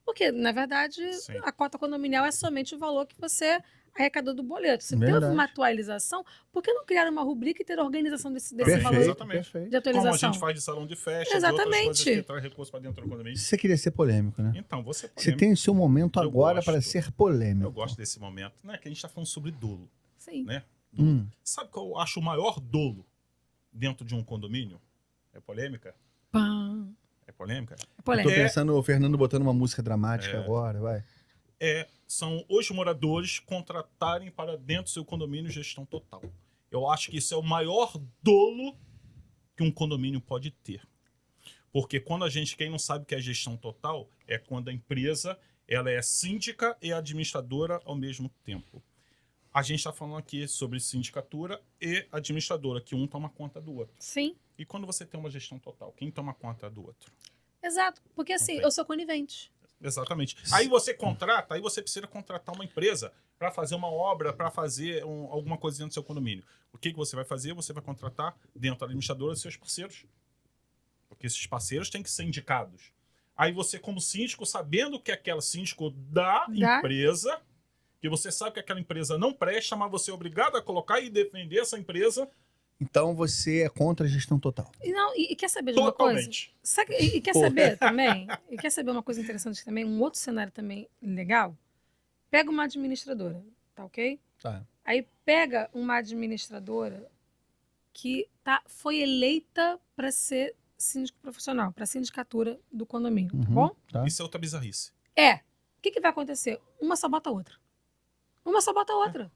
Speaker 3: Porque, na verdade,
Speaker 2: Sim.
Speaker 3: a cota condominial é somente o valor que você arrecadou do boleto. Se teve
Speaker 1: Verdade.
Speaker 3: uma atualização, por que não criar uma rubrica e ter a organização desse
Speaker 2: Perfeito.
Speaker 3: valor
Speaker 2: Exatamente.
Speaker 1: Perfeito.
Speaker 3: de
Speaker 2: Como
Speaker 3: atualização?
Speaker 2: a gente faz de salão de festa, de
Speaker 3: Exatamente.
Speaker 2: outras coisas que traz recurso para dentro do condomínio.
Speaker 1: Você queria ser polêmico, né?
Speaker 2: Então, você
Speaker 1: Você tem o seu momento
Speaker 2: Eu
Speaker 1: agora
Speaker 2: gosto.
Speaker 1: para ser polêmico.
Speaker 2: Eu gosto desse momento, né? Que a gente está falando sobre dolo,
Speaker 3: Sim.
Speaker 2: né?
Speaker 1: Hum.
Speaker 2: Sabe qual eu acho o maior dolo dentro de um condomínio? É polêmica?
Speaker 3: Pã.
Speaker 2: É polêmica?
Speaker 3: É
Speaker 1: Tô
Speaker 3: polêmico.
Speaker 1: pensando o Fernando botando uma música dramática agora, vai.
Speaker 2: São os moradores contratarem para dentro do seu condomínio gestão total. Eu acho que isso é o maior dolo que um condomínio pode ter. Porque quem não sabe o que é gestão total, é quando a empresa ela é síndica e administradora ao mesmo tempo. A gente está falando aqui sobre sindicatura e administradora, que um toma conta do outro.
Speaker 3: Sim,
Speaker 2: E quando você tem uma gestão total, quem toma conta do outro?
Speaker 3: exato. Porque assim,
Speaker 2: tem.
Speaker 3: eu sou conivente.
Speaker 2: Exatamente. Aí você contrata, aí você precisa contratar uma empresa para fazer uma obra, para fazer alguma coisa dentro do seu condomínio. O que você vai fazer? Você vai contratar dentro da administradora seus parceiros. Porque esses parceiros têm que ser indicados. Aí você, como síndico, sabendo que aquela síndico da empresa, que você sabe que aquela empresa não presta, mas você é obrigado a colocar e defender essa empresa
Speaker 1: Então você é contra a gestão total.
Speaker 3: E quer saber de uma coisa?
Speaker 2: totalmente.
Speaker 3: E quer saber também? E quer saber uma coisa interessante também? Um outro cenário também legal? Pega uma administradora, tá ok?
Speaker 1: Tá.
Speaker 3: Aí pega uma administradora que foi eleita para ser síndico profissional, para sindicatura do condomínio, tá bom?
Speaker 1: Tá.
Speaker 2: Isso é outra bizarrice.
Speaker 3: O que vai acontecer? Uma só bota a outra. Uma só bota a outra.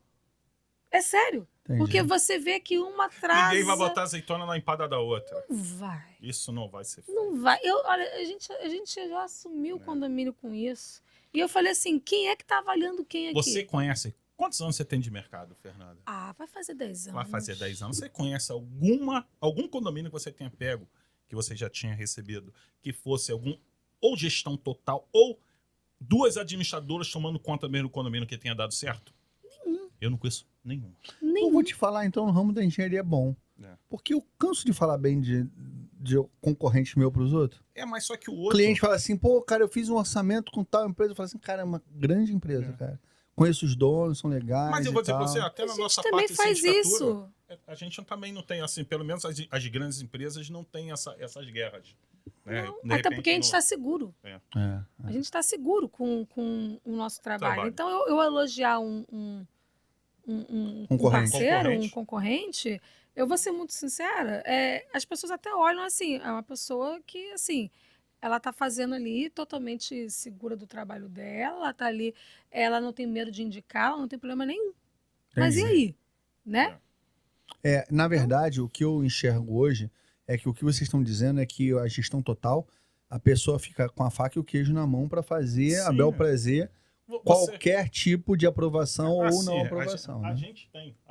Speaker 3: É sério.
Speaker 1: Entendi.
Speaker 3: Porque você vê que uma atrasa...
Speaker 2: Ninguém vai botar azeitona na empada da outra.
Speaker 3: Não vai.
Speaker 2: Isso não vai ser feito.
Speaker 3: Não vai. Olha, a gente já assumiu o condomínio com isso. E eu falei assim, quem é que tá avaliando quem aqui?
Speaker 2: Você conhece... Quantos anos você tem de mercado, Fernanda?
Speaker 3: Vai fazer 10 anos.
Speaker 2: Vai fazer 10 anos. Você conhece algum condomínio que você tenha pego, que você já tinha recebido, que fosse ou gestão total, ou duas administradoras tomando conta mesmo do condomínio que tenha dado certo?
Speaker 3: Nenhum.
Speaker 2: Eu não conheço nenhum.
Speaker 1: Eu vou te falar, então, no ramo da engenharia é bom. Porque eu canso de falar bem de concorrente meu pros outros.
Speaker 2: Mas só que o
Speaker 1: O
Speaker 2: outro...
Speaker 1: cliente fala assim, pô, cara, eu fiz um orçamento com tal empresa. Eu falo assim, cara, é uma grande empresa, cara. Conheço os donos, são legais.
Speaker 2: Mas eu vou dizer pra você,
Speaker 3: A
Speaker 2: até na
Speaker 3: gente
Speaker 2: nossa
Speaker 3: também
Speaker 2: parte de
Speaker 3: faz
Speaker 2: sindicatura,
Speaker 3: isso.
Speaker 2: a gente também não tem, assim, pelo menos as grandes empresas não têm essas guerras. Né?
Speaker 3: Não,
Speaker 2: De
Speaker 3: até
Speaker 2: repente,
Speaker 3: porque a gente está seguro. A gente está seguro com o nosso trabalho. Então, eu elogiar um parceiro, um concorrente, eu vou ser muito sincera, as pessoas até olham assim, é uma pessoa que, assim, ela está fazendo ali totalmente segura do trabalho dela, ela está ali, ela não tem medo de indicar, ela não tem problema nenhum. Mas e aí? Né?
Speaker 1: Na verdade, o que eu enxergo hoje é que o que vocês estão dizendo é que a gestão total, a pessoa fica com a faca e o queijo na mão para fazer a bel prazer qualquer tipo de aprovação ou não aprovação.
Speaker 2: A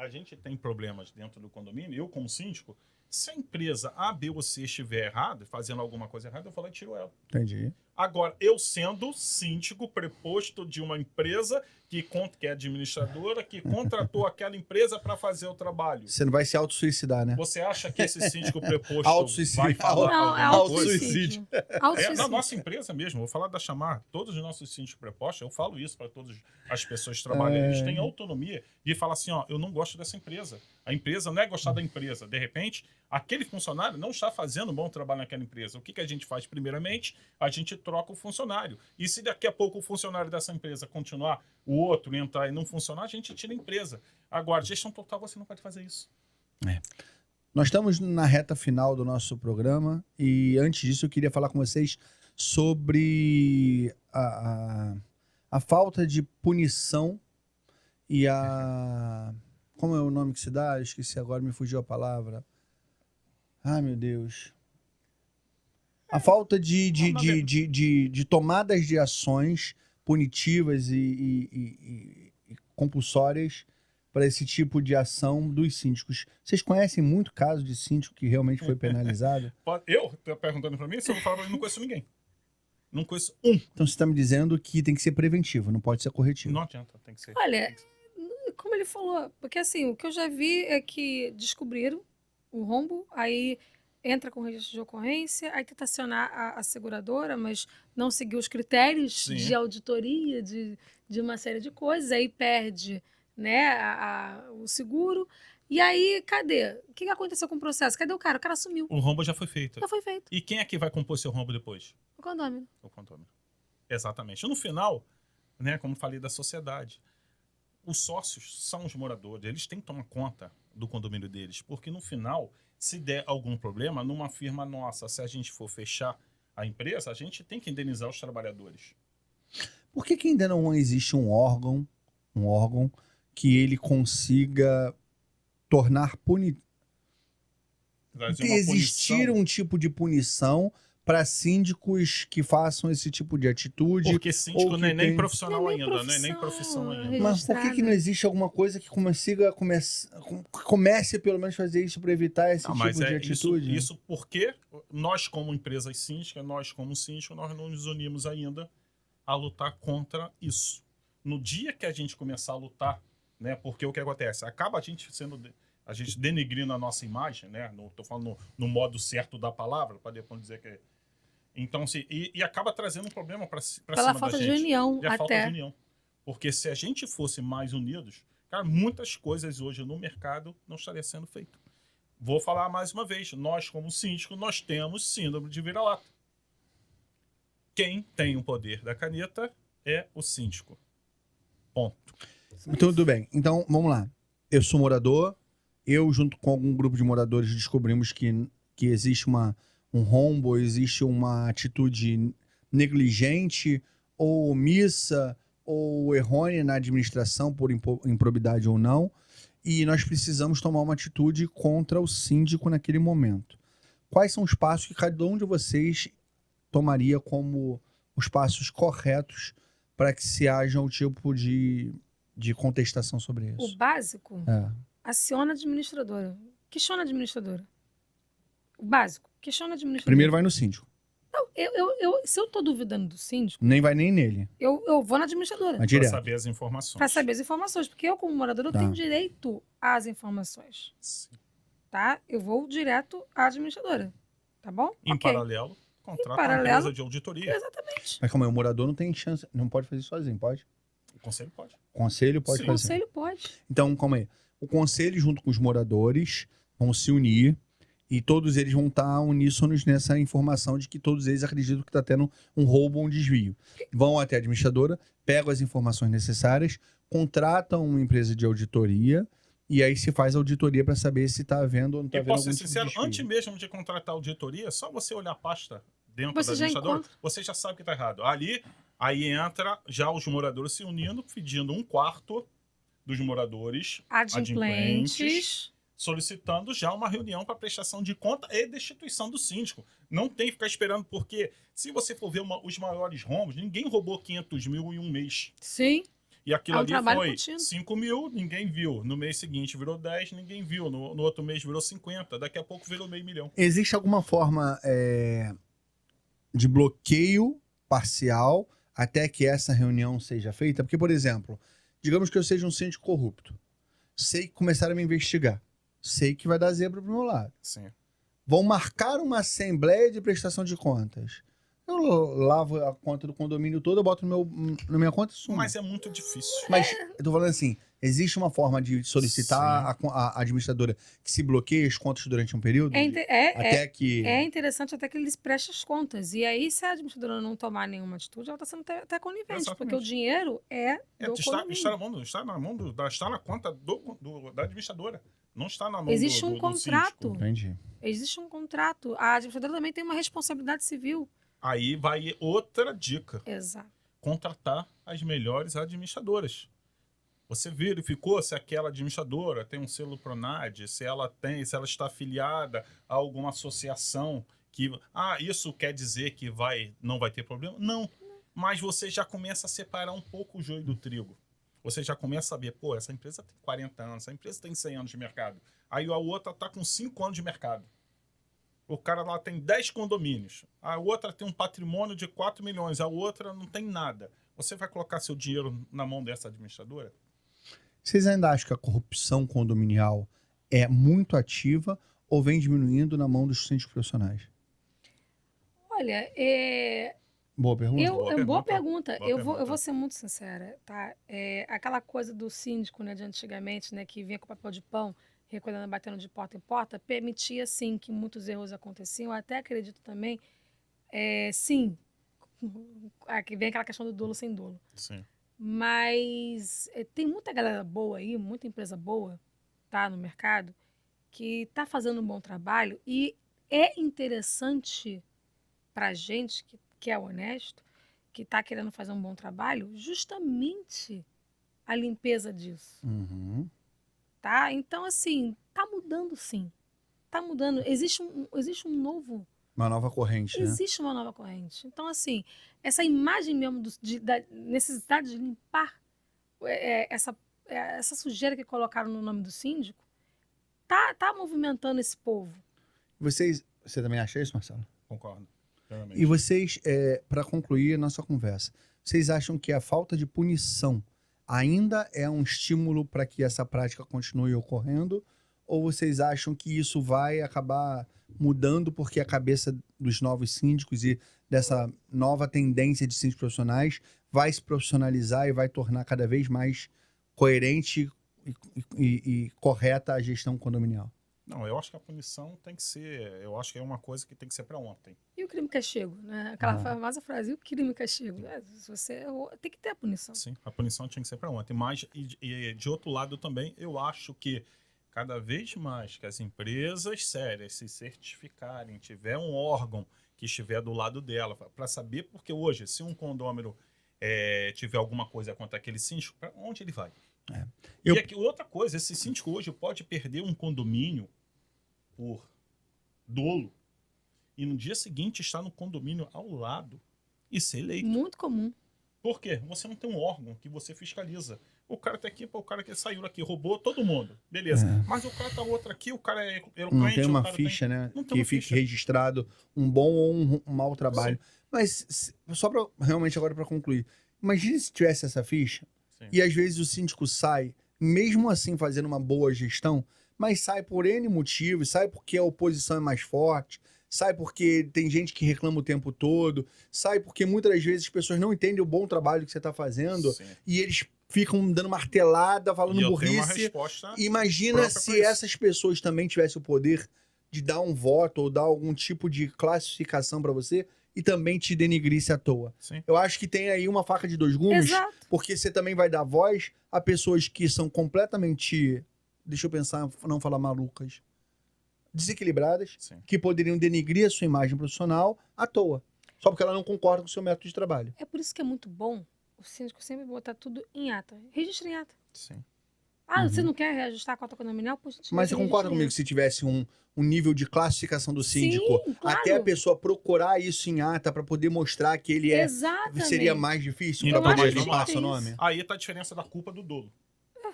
Speaker 2: gente tem problemas dentro do condomínio, eu como síndico, se a empresa A, B ou C estiver errada, fazendo alguma coisa errada, eu falo e tiro ela.
Speaker 1: Entendi.
Speaker 2: Agora, eu sendo síndico preposto de uma empresa que é administradora, que contratou aquela empresa para fazer o trabalho.
Speaker 1: Você não vai se autossuicidar, né?
Speaker 2: Você acha que esse síndico preposto
Speaker 1: Autossuicídio.
Speaker 2: vai falar
Speaker 3: Não, é
Speaker 2: alguma coisa?
Speaker 3: autossuicídio.
Speaker 2: Na
Speaker 3: Autossuicídio.
Speaker 2: nossa empresa mesmo, vou falar da Chamar, todos os nossos síndicos prepostos, eu falo isso para todas as pessoas que trabalham, eles têm autonomia de falar assim, ó, eu não gosto dessa empresa. A empresa não é gostar da empresa. De repente, aquele funcionário não está fazendo um bom trabalho naquela empresa. O que a gente faz? Primeiramente, a gente troca o funcionário. E se daqui a pouco o funcionário dessa empresa continuar, o outro entrar e não funcionar, a gente tira a empresa. Agora, gestão total, você não pode fazer isso.
Speaker 1: Nós estamos na reta final do nosso programa e antes disso eu queria falar com vocês sobre a falta de punição e a... Como é o nome que se dá? Eu esqueci agora, me fugiu a palavra. Ai, meu Deus. A falta de tomadas de ações punitivas e compulsórias para esse tipo de ação dos síndicos. Vocês conhecem muito caso de síndico que realmente foi penalizado?
Speaker 2: Eu? Tô perguntando para mim, se eu vou falar pra mim, não conheço ninguém. Não conheço um.
Speaker 1: Então você está me dizendo que tem que ser preventivo, não pode ser corretivo.
Speaker 2: Não adianta, tem que ser.
Speaker 3: Olha, como ele falou, porque assim, o que eu já vi é que descobriram o rombo, aí entra com registro de ocorrência, aí tenta acionar a seguradora, mas não seguiu os critérios
Speaker 2: Sim.
Speaker 3: de auditoria, de uma série de coisas, aí perde, né, o seguro. E aí, cadê? O que aconteceu com o processo? Cadê o cara? O cara sumiu.
Speaker 2: O rombo já foi feito.
Speaker 3: Já foi feito.
Speaker 2: E quem é que vai compor seu rombo depois?
Speaker 3: O condômino.
Speaker 2: O condomínio. Exatamente. No final, né, como falei da sociedade, os sócios são os moradores, eles têm que tomar conta do condomínio deles, porque no final, se der algum problema, numa firma nossa, se a gente for fechar a empresa, a gente tem que indenizar os trabalhadores.
Speaker 1: Por que ainda não existe um órgão que ele consiga tornar
Speaker 2: Trazer uma
Speaker 1: existir
Speaker 2: punição,
Speaker 1: um tipo de punição para síndicos que façam esse tipo de atitude?
Speaker 2: porque síndico
Speaker 1: ou que
Speaker 2: não é nem
Speaker 1: tem-
Speaker 2: profissional
Speaker 3: Não é nem
Speaker 2: ainda, não é nem profissão
Speaker 3: profissão,
Speaker 2: ainda.
Speaker 1: Mas por que não existe alguma coisa que comece pelo menos a fazer isso para evitar esse
Speaker 2: Não,
Speaker 1: tipo
Speaker 2: mas
Speaker 1: de
Speaker 2: é
Speaker 1: atitude?
Speaker 2: isso porque nós, como empresas síndicas, nós, como síndico, nós não nos unimos ainda a lutar contra isso. No dia que a gente começar a lutar, né, porque o que acontece? Acaba a gente denegrindo a nossa imagem, né? Tô falando no modo certo da palavra, para depois dizer que... Então, e acaba trazendo um problema para cima
Speaker 3: Pela
Speaker 2: da
Speaker 3: falta de
Speaker 2: gente.
Speaker 3: união,
Speaker 2: E a falta de
Speaker 3: até.
Speaker 2: união. Porque se a gente fosse mais unidos, cara, muitas coisas hoje no mercado não estariam sendo feitas. Vou falar mais uma vez. Nós, como síndico, nós temos síndrome de vira-lata. Quem tem o poder da caneta é o síndico. Ponto.
Speaker 1: Tudo bem. Então, vamos lá. Eu sou morador. Eu, junto com algum grupo de moradores, descobrimos que existe um rombo, existe uma atitude negligente ou omissa ou errônea na administração por improbidade ou não, e nós precisamos tomar uma atitude contra o síndico naquele momento. Quais são os passos que cada um de vocês tomaria como os passos corretos para que se haja um tipo de contestação sobre
Speaker 3: O
Speaker 1: isso?
Speaker 3: básico, aciona a administradora. Questiona a administradora. O básico, questiona a administradora.
Speaker 1: Primeiro vai no síndico.
Speaker 3: Não, se eu tô duvidando do síndico,
Speaker 1: Nem vai nem nele.
Speaker 3: eu vou na administradora.
Speaker 1: Vai
Speaker 2: Para
Speaker 1: direto.
Speaker 2: saber as informações.
Speaker 3: Para saber as informações. Porque eu, como morador, eu
Speaker 1: Tá.
Speaker 3: tenho direito às informações.
Speaker 2: Sim.
Speaker 3: Tá? Eu vou direto à administradora. Tá bom?
Speaker 2: Em
Speaker 3: Ok.
Speaker 2: paralelo, contrata uma
Speaker 3: paralelo-
Speaker 2: empresa de auditoria.
Speaker 3: Exatamente.
Speaker 1: Mas calma aí, o morador não tem chance, não pode fazer sozinho, pode?
Speaker 2: O conselho pode.
Speaker 1: O conselho pode
Speaker 2: Sim.
Speaker 3: O
Speaker 1: fazer.
Speaker 3: conselho pode.
Speaker 1: Então, calma aí. O conselho, junto com os moradores, vão se unir e todos eles vão estar uníssonos nessa informação de que todos eles acreditam que está tendo um roubo ou um desvio. Vão até a administradora, pegam as informações necessárias, contratam uma empresa de auditoria e aí se faz a auditoria para saber se está havendo ou não está
Speaker 2: E
Speaker 1: havendo
Speaker 2: posso
Speaker 1: algum
Speaker 2: ser
Speaker 1: tipo de
Speaker 2: sincero,
Speaker 1: desvio.
Speaker 2: antes mesmo de contratar a auditoria, só você olhar a pasta dentro
Speaker 3: Você
Speaker 2: da
Speaker 3: já
Speaker 2: administradora,
Speaker 3: encontra.
Speaker 2: você já sabe que está errado. Aí entra já os moradores se unindo, pedindo 1/4 dos moradores
Speaker 3: Adimplentes.
Speaker 2: solicitando já uma reunião para prestação de conta e destituição do síndico. Não tem que ficar esperando, porque se você for ver os maiores rombos, ninguém roubou 500 mil em um mês.
Speaker 3: Sim.
Speaker 2: E aquilo
Speaker 3: É um
Speaker 2: ali
Speaker 3: trabalho
Speaker 2: foi
Speaker 3: contínuo.
Speaker 2: 5 mil, ninguém viu. No mês seguinte virou 10, ninguém viu. No outro mês virou 50, daqui a pouco virou 500 mil.
Speaker 1: Existe alguma forma de bloqueio parcial até que essa reunião seja feita? Porque, por exemplo, digamos que eu seja um síndico corrupto. Sei que começaram a me investigar. Sei que vai dar zebra pro meu lado.
Speaker 2: Sim.
Speaker 1: Vão marcar uma assembleia de prestação de contas. Eu lavo a conta do condomínio todo, eu boto na minha conta e sumo.
Speaker 2: Mas é muito difícil.
Speaker 1: Mas eu tô falando assim, existe uma forma de solicitar a administradora que se bloqueie as contas durante um período? Até que...
Speaker 3: É interessante até que eles prestem as contas. E aí, se a administradora não tomar nenhuma atitude, ela está sendo até conivente.
Speaker 2: Exatamente.
Speaker 3: Porque o dinheiro do condomínio.
Speaker 2: Está na conta da administradora. Não está na mão
Speaker 3: Existe um
Speaker 2: do
Speaker 3: contrato.
Speaker 2: síndico.
Speaker 1: Entendi.
Speaker 3: Existe um contrato. A administradora também tem uma responsabilidade civil.
Speaker 2: Aí vai outra dica.
Speaker 3: Exato.
Speaker 2: Contratar as melhores administradoras. Você verificou se aquela administradora tem um selo Pronad, se ela está afiliada a alguma associação que... isso quer dizer que não vai ter problema? Não. Mas você já começa a separar um pouco o joio do trigo. Você já começa a saber, essa empresa tem 40 anos, essa empresa tem 100 anos de mercado. Aí a outra está com 5 anos de mercado. O cara lá tem 10 condomínios. A outra tem um patrimônio de 4 milhões. A outra não tem nada. Você vai colocar seu dinheiro na mão dessa administradora?
Speaker 1: Vocês ainda acham que a corrupção condominial é muito ativa ou vem diminuindo na mão dos síndicos profissionais?
Speaker 3: Olha,
Speaker 1: Boa pergunta.
Speaker 3: boa pergunta.
Speaker 2: Boa
Speaker 3: Eu vou
Speaker 2: pergunta.
Speaker 3: ser muito sincera, tá? Aquela coisa do síndico, né, de antigamente, né, que vinha com papel de pão, recolhendo, batendo de porta em porta, permitia, sim, que muitos erros aconteciam. Eu até acredito também, sim, aqui vem aquela questão do dolo sem dolo.
Speaker 2: Sim.
Speaker 3: Mas tem muita galera boa aí, muita empresa boa, tá, no mercado, que tá fazendo um bom trabalho e é interessante pra gente que é honesto, que tá querendo fazer um bom trabalho, justamente a limpeza disso.
Speaker 1: Uhum.
Speaker 3: Tá? Então, assim, tá mudando sim. Tá mudando. Existe um novo...
Speaker 1: Uma nova corrente, né?
Speaker 3: Existe uma nova corrente. Então, assim, essa imagem mesmo da necessidade de limpar essa sujeira que colocaram no nome do síndico, tá movimentando esse povo.
Speaker 1: Você também acha isso, Marcelo?
Speaker 2: Concordo.
Speaker 1: E vocês, para concluir a nossa conversa, vocês acham que a falta de punição ainda é um estímulo para que essa prática continue ocorrendo? Ou vocês acham que isso vai acabar mudando porque a cabeça dos novos síndicos e dessa nova tendência de síndicos profissionais vai se profissionalizar e vai tornar cada vez mais coerente e correta a gestão condominial?
Speaker 2: Não, eu acho que a punição tem que ser... Eu acho que é uma coisa que tem que ser para ontem.
Speaker 3: E o crime e castigo, né? Aquela famosa frase, e o crime e castigo? Se você tem que ter a punição.
Speaker 2: Sim, a punição tinha que ser para ontem. Mas, e de outro lado também, eu acho que cada vez mais que as empresas sérias se certificarem, tiver um órgão que estiver do lado dela, para saber, porque hoje, se um condômino tiver alguma coisa contra aquele síndico, para onde ele vai? E aqui, outra coisa, esse síndico hoje pode perder um condomínio por dolo e no dia seguinte estar no condomínio ao lado e ser eleito.
Speaker 3: Muito comum.
Speaker 2: Por quê? Você não tem um órgão que você fiscaliza. O cara tá aqui, o cara que saiu aqui, roubou todo mundo. Beleza. Mas o cara tá outro aqui, o cara é eloquente.
Speaker 1: Não tem uma ficha, né?
Speaker 2: Não tem
Speaker 1: que
Speaker 2: uma
Speaker 1: fique
Speaker 2: ficha.
Speaker 1: registrado um bom ou um mau trabalho.
Speaker 2: Sim.
Speaker 1: Mas, só para realmente agora para concluir, imagine se tivesse essa ficha
Speaker 2: Sim.
Speaker 1: e às vezes o síndico sai, mesmo assim fazendo uma boa gestão, mas sai por N motivos, sai porque a oposição é mais forte, sai porque tem gente que reclama o tempo todo, sai porque muitas das vezes as pessoas não entendem o bom trabalho que você está fazendo.
Speaker 2: Sim.
Speaker 1: E eles ficam dando martelada, falando
Speaker 2: E eu tenho uma
Speaker 1: burrice.
Speaker 2: resposta
Speaker 1: Imagina
Speaker 2: própria
Speaker 1: se
Speaker 2: pra isso.
Speaker 1: essas pessoas também tivessem o poder de dar um voto ou dar algum tipo de classificação para você e também te denigrisse à toa.
Speaker 2: Sim.
Speaker 1: Eu acho que tem aí uma faca de dois gumes,
Speaker 3: Exato.
Speaker 1: porque você também vai dar voz a pessoas que são completamente, deixa eu pensar, não falar malucas, desequilibradas,
Speaker 2: Sim.
Speaker 1: que poderiam denigrir a sua imagem profissional à toa, só porque ela não concorda com o seu método de trabalho.
Speaker 3: É por isso que é muito bom o síndico sempre botar tudo em ata. Registra em ata.
Speaker 2: Sim.
Speaker 3: Você não quer reajustar a cota condominial? Poxa,
Speaker 1: Mas você concorda comigo que se tivesse um nível de classificação do síndico,
Speaker 3: Sim, claro.
Speaker 1: até a pessoa procurar isso em ata para poder mostrar que ele
Speaker 3: Exatamente.
Speaker 1: seria mais difícil
Speaker 2: Eu
Speaker 1: para
Speaker 2: acho
Speaker 1: poder
Speaker 2: que
Speaker 1: limpar
Speaker 3: tem
Speaker 1: seu
Speaker 3: isso.
Speaker 1: nome?
Speaker 2: Aí tá a diferença da culpa do dolo.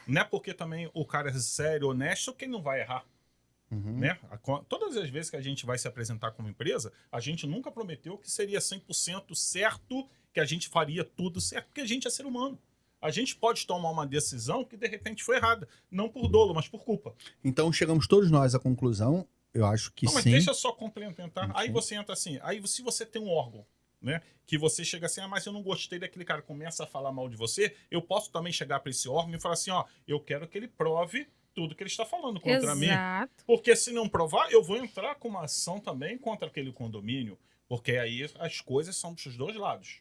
Speaker 2: Não é porque também o cara é sério, honesto, que ele não vai errar.
Speaker 1: Uhum.
Speaker 2: Né? Todas as vezes que a gente vai se apresentar como empresa, a gente nunca prometeu que seria 100% certo, que a gente faria tudo certo, porque a gente é ser humano. A gente pode tomar uma decisão que de repente foi errada, não por dolo, mas por culpa.
Speaker 1: Então chegamos todos nós à conclusão, eu acho que
Speaker 2: Não, mas
Speaker 1: sim.
Speaker 2: deixa eu só complementar. Aí
Speaker 1: Sim.
Speaker 2: você entra assim, aí se você tem um órgão, né, que você chega assim, mas eu não gostei daquele cara, começa a falar mal de você, eu posso também chegar para esse órgão e falar assim, eu quero que ele prove tudo que ele está falando contra mim.
Speaker 3: Exato.
Speaker 2: Porque se não provar, eu vou entrar com uma ação também contra aquele condomínio, porque aí as coisas são dos dois lados.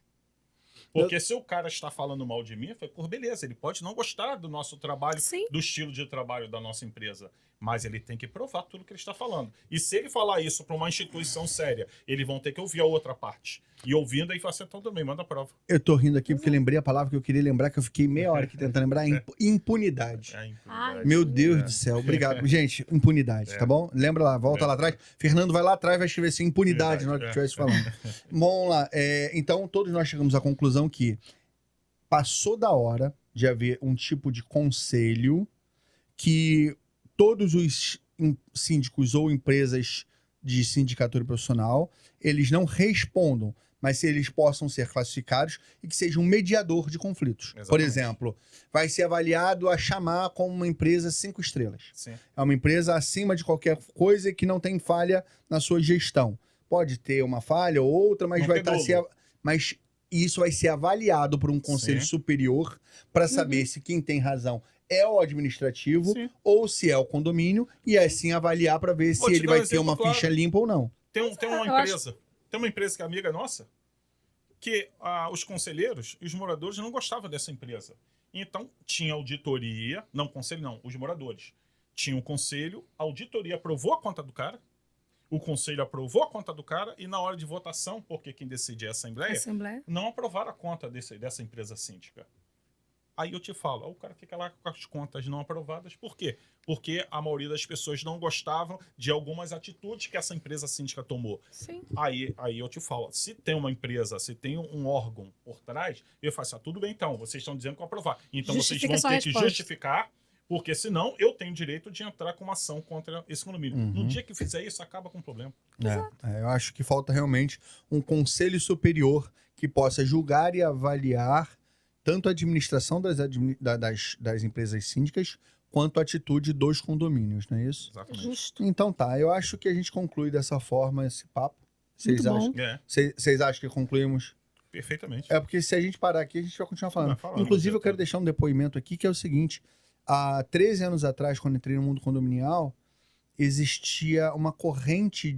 Speaker 2: Porque se o cara está falando mal de mim, foi por beleza, ele pode não gostar do nosso trabalho,
Speaker 3: Sim.
Speaker 2: do estilo de trabalho da nossa empresa, mas ele tem que provar tudo que ele está falando. E se ele falar isso para uma instituição séria, eles vão ter que ouvir a outra parte. E ouvindo, aí fala assim, então também, manda a prova.
Speaker 1: Eu tô rindo aqui porque lembrei a palavra que eu queria lembrar, que eu fiquei meia hora aqui tentando lembrar, impunidade.
Speaker 2: É,
Speaker 3: Ai,
Speaker 1: Meu Deus
Speaker 2: É.
Speaker 1: do céu, obrigado. Gente, impunidade, tá bom? Lembra lá, volta lá atrás. Fernando vai lá atrás, vai escrever assim, impunidade na hora que estivesse falando. Vamos lá, então todos nós chegamos à conclusão que passou da hora de haver um tipo de conselho que todos os síndicos ou empresas de sindicatura profissional, eles não respondam, mas se eles possam ser classificados e que seja um mediador de conflitos.
Speaker 2: Exatamente.
Speaker 1: Por exemplo, vai ser avaliado a chamar como uma empresa 5 estrelas.
Speaker 2: Sim.
Speaker 1: É uma empresa acima de qualquer coisa e que não tem falha na sua gestão. Pode ter uma falha ou outra, mas
Speaker 2: Não
Speaker 1: vai
Speaker 2: tem
Speaker 1: estar
Speaker 2: dolo.
Speaker 1: mas isso vai ser avaliado por um conselho
Speaker 2: Sim.
Speaker 1: superior para saber se quem tem razão é o administrativo
Speaker 2: Sim.
Speaker 1: ou se é o condomínio e assim avaliar para ver
Speaker 2: Vou
Speaker 1: se
Speaker 2: te
Speaker 1: ele
Speaker 2: dar um
Speaker 1: vai ter uma
Speaker 2: exemplo claro.
Speaker 1: ficha limpa ou não.
Speaker 2: Tem
Speaker 3: eu
Speaker 2: uma
Speaker 3: acho-
Speaker 2: empresa, tem uma empresa que é amiga nossa, que os conselheiros e os moradores não gostavam dessa empresa. Então, tinha auditoria, não, conselho não, os moradores. Tinha um conselho, a auditoria aprovou a conta do cara, o conselho aprovou a conta do cara e na hora de votação, porque quem decide é a
Speaker 3: Assembleia.
Speaker 2: não aprovaram a conta dessa empresa síndica. Aí eu te falo, o cara fica lá com as contas não aprovadas. Por quê? Porque a maioria das pessoas não gostavam de algumas atitudes que essa empresa síndica tomou.
Speaker 3: Sim.
Speaker 2: Aí eu te falo, se tem uma empresa, se tem um órgão por trás, eu falo assim, tudo bem então, vocês estão dizendo que eu aprovar. Então
Speaker 3: Justifica
Speaker 2: vocês vão
Speaker 3: sua
Speaker 2: ter que
Speaker 3: resposta.
Speaker 2: justificar, porque senão eu tenho direito de entrar com uma ação contra esse condomínio.
Speaker 1: Uhum.
Speaker 2: No dia que fizer isso, acaba com o problema.
Speaker 1: Eu acho que falta realmente um conselho superior que possa julgar e avaliar tanto a administração das empresas síndicas quanto a atitude dos condomínios, não é isso?
Speaker 2: Exatamente.
Speaker 3: Justo.
Speaker 1: Então tá, eu acho que a gente conclui dessa forma esse papo. Vocês
Speaker 3: Muito
Speaker 1: acham?
Speaker 3: bom.
Speaker 2: É,
Speaker 1: Vocês acham que concluímos?
Speaker 2: perfeitamente.
Speaker 1: É porque se a gente parar aqui, a gente vai continuar falando.
Speaker 2: Vai falando,
Speaker 1: Inclusive, eu quero
Speaker 2: Zé,
Speaker 1: deixar um depoimento aqui, que é o seguinte. Há 13 anos atrás, quando entrei no mundo condominial, existia uma corrente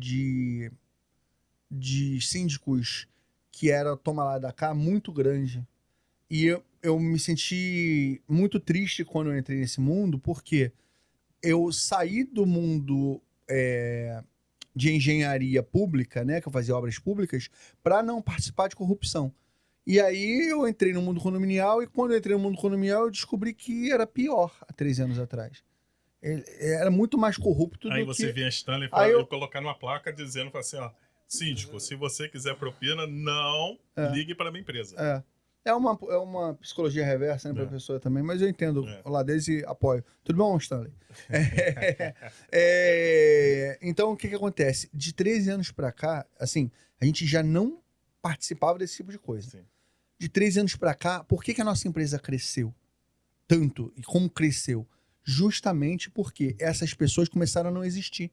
Speaker 1: de síndicos que era toma lá da cá muito grande. E eu me senti muito triste quando eu entrei nesse mundo, porque eu saí do mundo de engenharia pública, né, que eu fazia obras públicas, para não participar de corrupção. E aí eu entrei no mundo condominial, e quando eu entrei no mundo condominial, eu descobri que era pior há 13 anos atrás. Era muito mais corrupto
Speaker 2: Aí
Speaker 1: do
Speaker 2: você
Speaker 1: que...
Speaker 2: vê a Stanley
Speaker 1: Aí eu-
Speaker 2: colocar numa placa dizendo assim, ó, síndico, se você quiser propina, não ligue para a minha empresa.
Speaker 1: É uma psicologia reversa, né,
Speaker 2: É.
Speaker 1: professor, também, mas eu entendo
Speaker 2: É.
Speaker 1: o lado deles e apoio. Tudo bom, Stanley? Então, o que acontece? De 13 anos pra cá, assim, a gente já não participava desse tipo de coisa.
Speaker 2: Sim.
Speaker 1: De 13 anos pra cá, por que a nossa empresa cresceu tanto e como cresceu? Justamente porque essas pessoas começaram a não existir.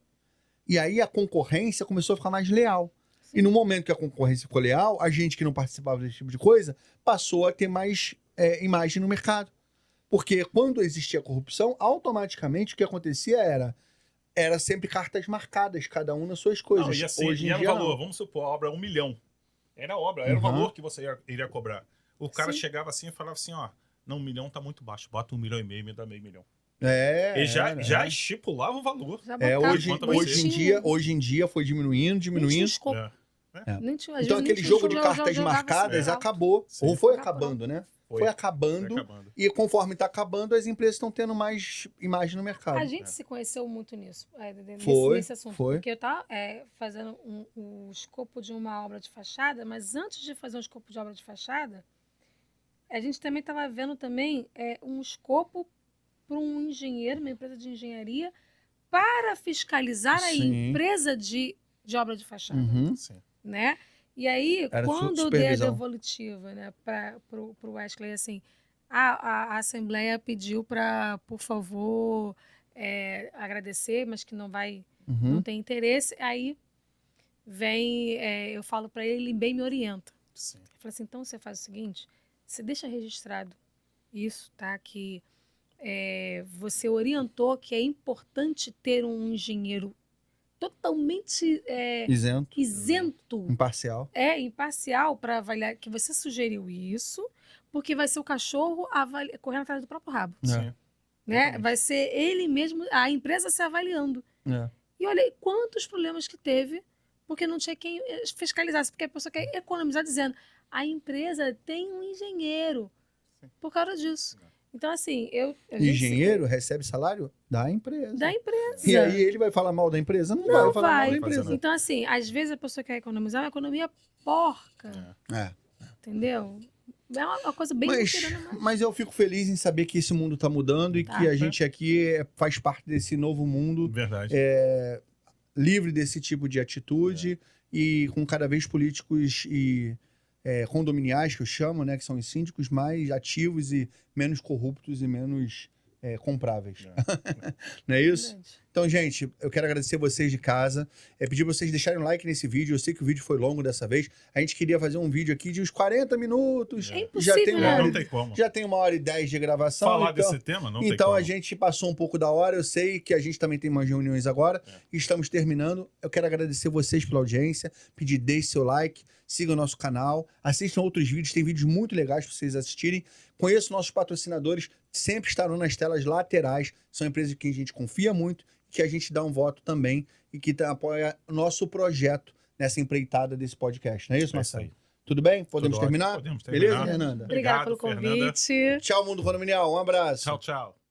Speaker 1: E aí a concorrência começou a ficar mais leal. E no momento que a concorrência ficou leal, a gente que não participava desse tipo de coisa passou a ter mais imagem no mercado. Porque quando existia corrupção, automaticamente o que acontecia era sempre cartas marcadas, cada um nas suas coisas.
Speaker 2: Não, e assim,
Speaker 1: Hoje em
Speaker 2: era o
Speaker 1: dia,
Speaker 2: valor,
Speaker 1: não.
Speaker 2: vamos supor, a obra é 1 milhão. Era a obra, era o
Speaker 1: Uhum.
Speaker 2: valor que você iria cobrar. O cara
Speaker 3: Sim.
Speaker 2: chegava assim e falava assim, ó, não, 1 milhão tá muito baixo, bota 1,5 milhão e me dá meio milhão. Ele já estipulava o valor.
Speaker 3: Já
Speaker 1: Hoje,
Speaker 2: Quanto vai
Speaker 1: hoje em dia foi diminuindo.
Speaker 3: Nem tinha escopo.
Speaker 2: É.
Speaker 3: Nem tinha, às
Speaker 1: Então
Speaker 3: vezes nem
Speaker 1: aquele
Speaker 3: tinha
Speaker 1: jogo de
Speaker 3: jogava
Speaker 1: cartas
Speaker 3: assim,
Speaker 1: marcadas
Speaker 3: alto.
Speaker 1: acabou.
Speaker 2: Sim.
Speaker 1: Ou foi
Speaker 3: Acabou.
Speaker 1: acabando, né?
Speaker 2: Foi
Speaker 1: Foi acabando.
Speaker 2: acabando.
Speaker 1: E conforme está acabando, as empresas estão tendo mais imagem no mercado.
Speaker 3: A gente se conheceu muito nisso,
Speaker 1: Foi,
Speaker 3: nesse assunto.
Speaker 1: foi.
Speaker 3: Porque eu estava fazendo o escopo de uma obra de fachada, mas antes de fazer um escopo de obra de fachada, a gente também estava vendo também um escopo para um engenheiro, uma empresa de engenharia, para fiscalizar a
Speaker 1: Sim.
Speaker 3: empresa de obra de fachada,
Speaker 1: Uhum.
Speaker 2: Sim.
Speaker 3: né? E aí,
Speaker 1: Era
Speaker 3: quando eu dei a
Speaker 1: supervisão.
Speaker 3: devolutiva, né, para o Wesley, assim, a Assembleia pediu para, por favor, agradecer, mas que não
Speaker 1: Uhum.
Speaker 3: tem interesse. Aí vem, eu falo para ele, ele bem me orienta.
Speaker 2: Sim.
Speaker 3: Ele fala assim, então você faz o seguinte, você deixa registrado isso, tá? Que você orientou que é importante ter um engenheiro totalmente isento,
Speaker 1: Imparcial.
Speaker 3: imparcial para avaliar, que você sugeriu isso, porque vai ser o cachorro correndo atrás do próprio rabo,
Speaker 1: É.
Speaker 2: Sim.
Speaker 3: né?
Speaker 2: Exatamente.
Speaker 3: Vai ser ele mesmo, a empresa se avaliando.
Speaker 1: É.
Speaker 3: E olha aí quantos problemas que teve, porque não tinha quem fiscalizasse, porque a pessoa quer economizar dizendo, a empresa tem um engenheiro por causa disso. Então, assim, a gente
Speaker 1: Engenheiro recebe salário da empresa.
Speaker 3: da empresa.
Speaker 1: E aí ele vai falar mal da empresa? Não,
Speaker 3: Não
Speaker 1: vai falar mal
Speaker 3: vai.
Speaker 1: da empresa.
Speaker 3: Então, assim, às vezes a pessoa quer economizar uma economia porca,
Speaker 1: É.
Speaker 3: entendeu? É uma coisa bem mutirana,
Speaker 1: Mas eu fico feliz em saber que esse mundo tá mudando e
Speaker 3: Tá.
Speaker 1: que a gente aqui faz parte desse novo mundo,
Speaker 2: Verdade.
Speaker 1: livre desse tipo de atitude e com cada vez políticos e condominiais, que eu chamo, né, que são os síndicos mais ativos e menos corruptos e menos compráveis. Não é isso?
Speaker 3: verdade.
Speaker 1: Então, gente, eu quero agradecer vocês de casa. Pedir vocês deixarem um like nesse vídeo. Eu sei que o vídeo foi longo dessa vez. A gente queria fazer um vídeo aqui de uns 40 minutos.
Speaker 3: É
Speaker 1: Já tem
Speaker 3: impossível,
Speaker 1: uma
Speaker 3: né?
Speaker 1: hora,
Speaker 2: Não tem como.
Speaker 1: já tem 1h10 de gravação.
Speaker 2: Falar
Speaker 1: então,
Speaker 2: desse tema não tem
Speaker 1: então
Speaker 2: como.
Speaker 1: a gente passou um pouco da hora. Eu sei que a gente também tem umas reuniões agora. Estamos terminando. Eu quero agradecer vocês pela audiência. Pedir, deixe seu like. Siga o nosso canal. Assistam outros vídeos. Tem vídeos muito legais para vocês assistirem. Conheço nossos patrocinadores. Sempre estarão nas telas laterais. São empresas que a gente confia muito, que a gente dá um voto também e que apoia o nosso projeto nessa empreitada desse podcast. Não é isso,
Speaker 2: É isso
Speaker 1: Marcelo?
Speaker 2: aí.
Speaker 1: Tudo bem? Podemos
Speaker 2: Tudo ótimo.
Speaker 1: terminar?
Speaker 2: Podemos
Speaker 1: Beleza,
Speaker 2: terminar.
Speaker 1: Fernanda?
Speaker 3: Obrigada pelo
Speaker 2: Obrigado, Fernanda.
Speaker 3: convite.
Speaker 1: Tchau, mundo condominial. Um abraço.
Speaker 2: Tchau, tchau.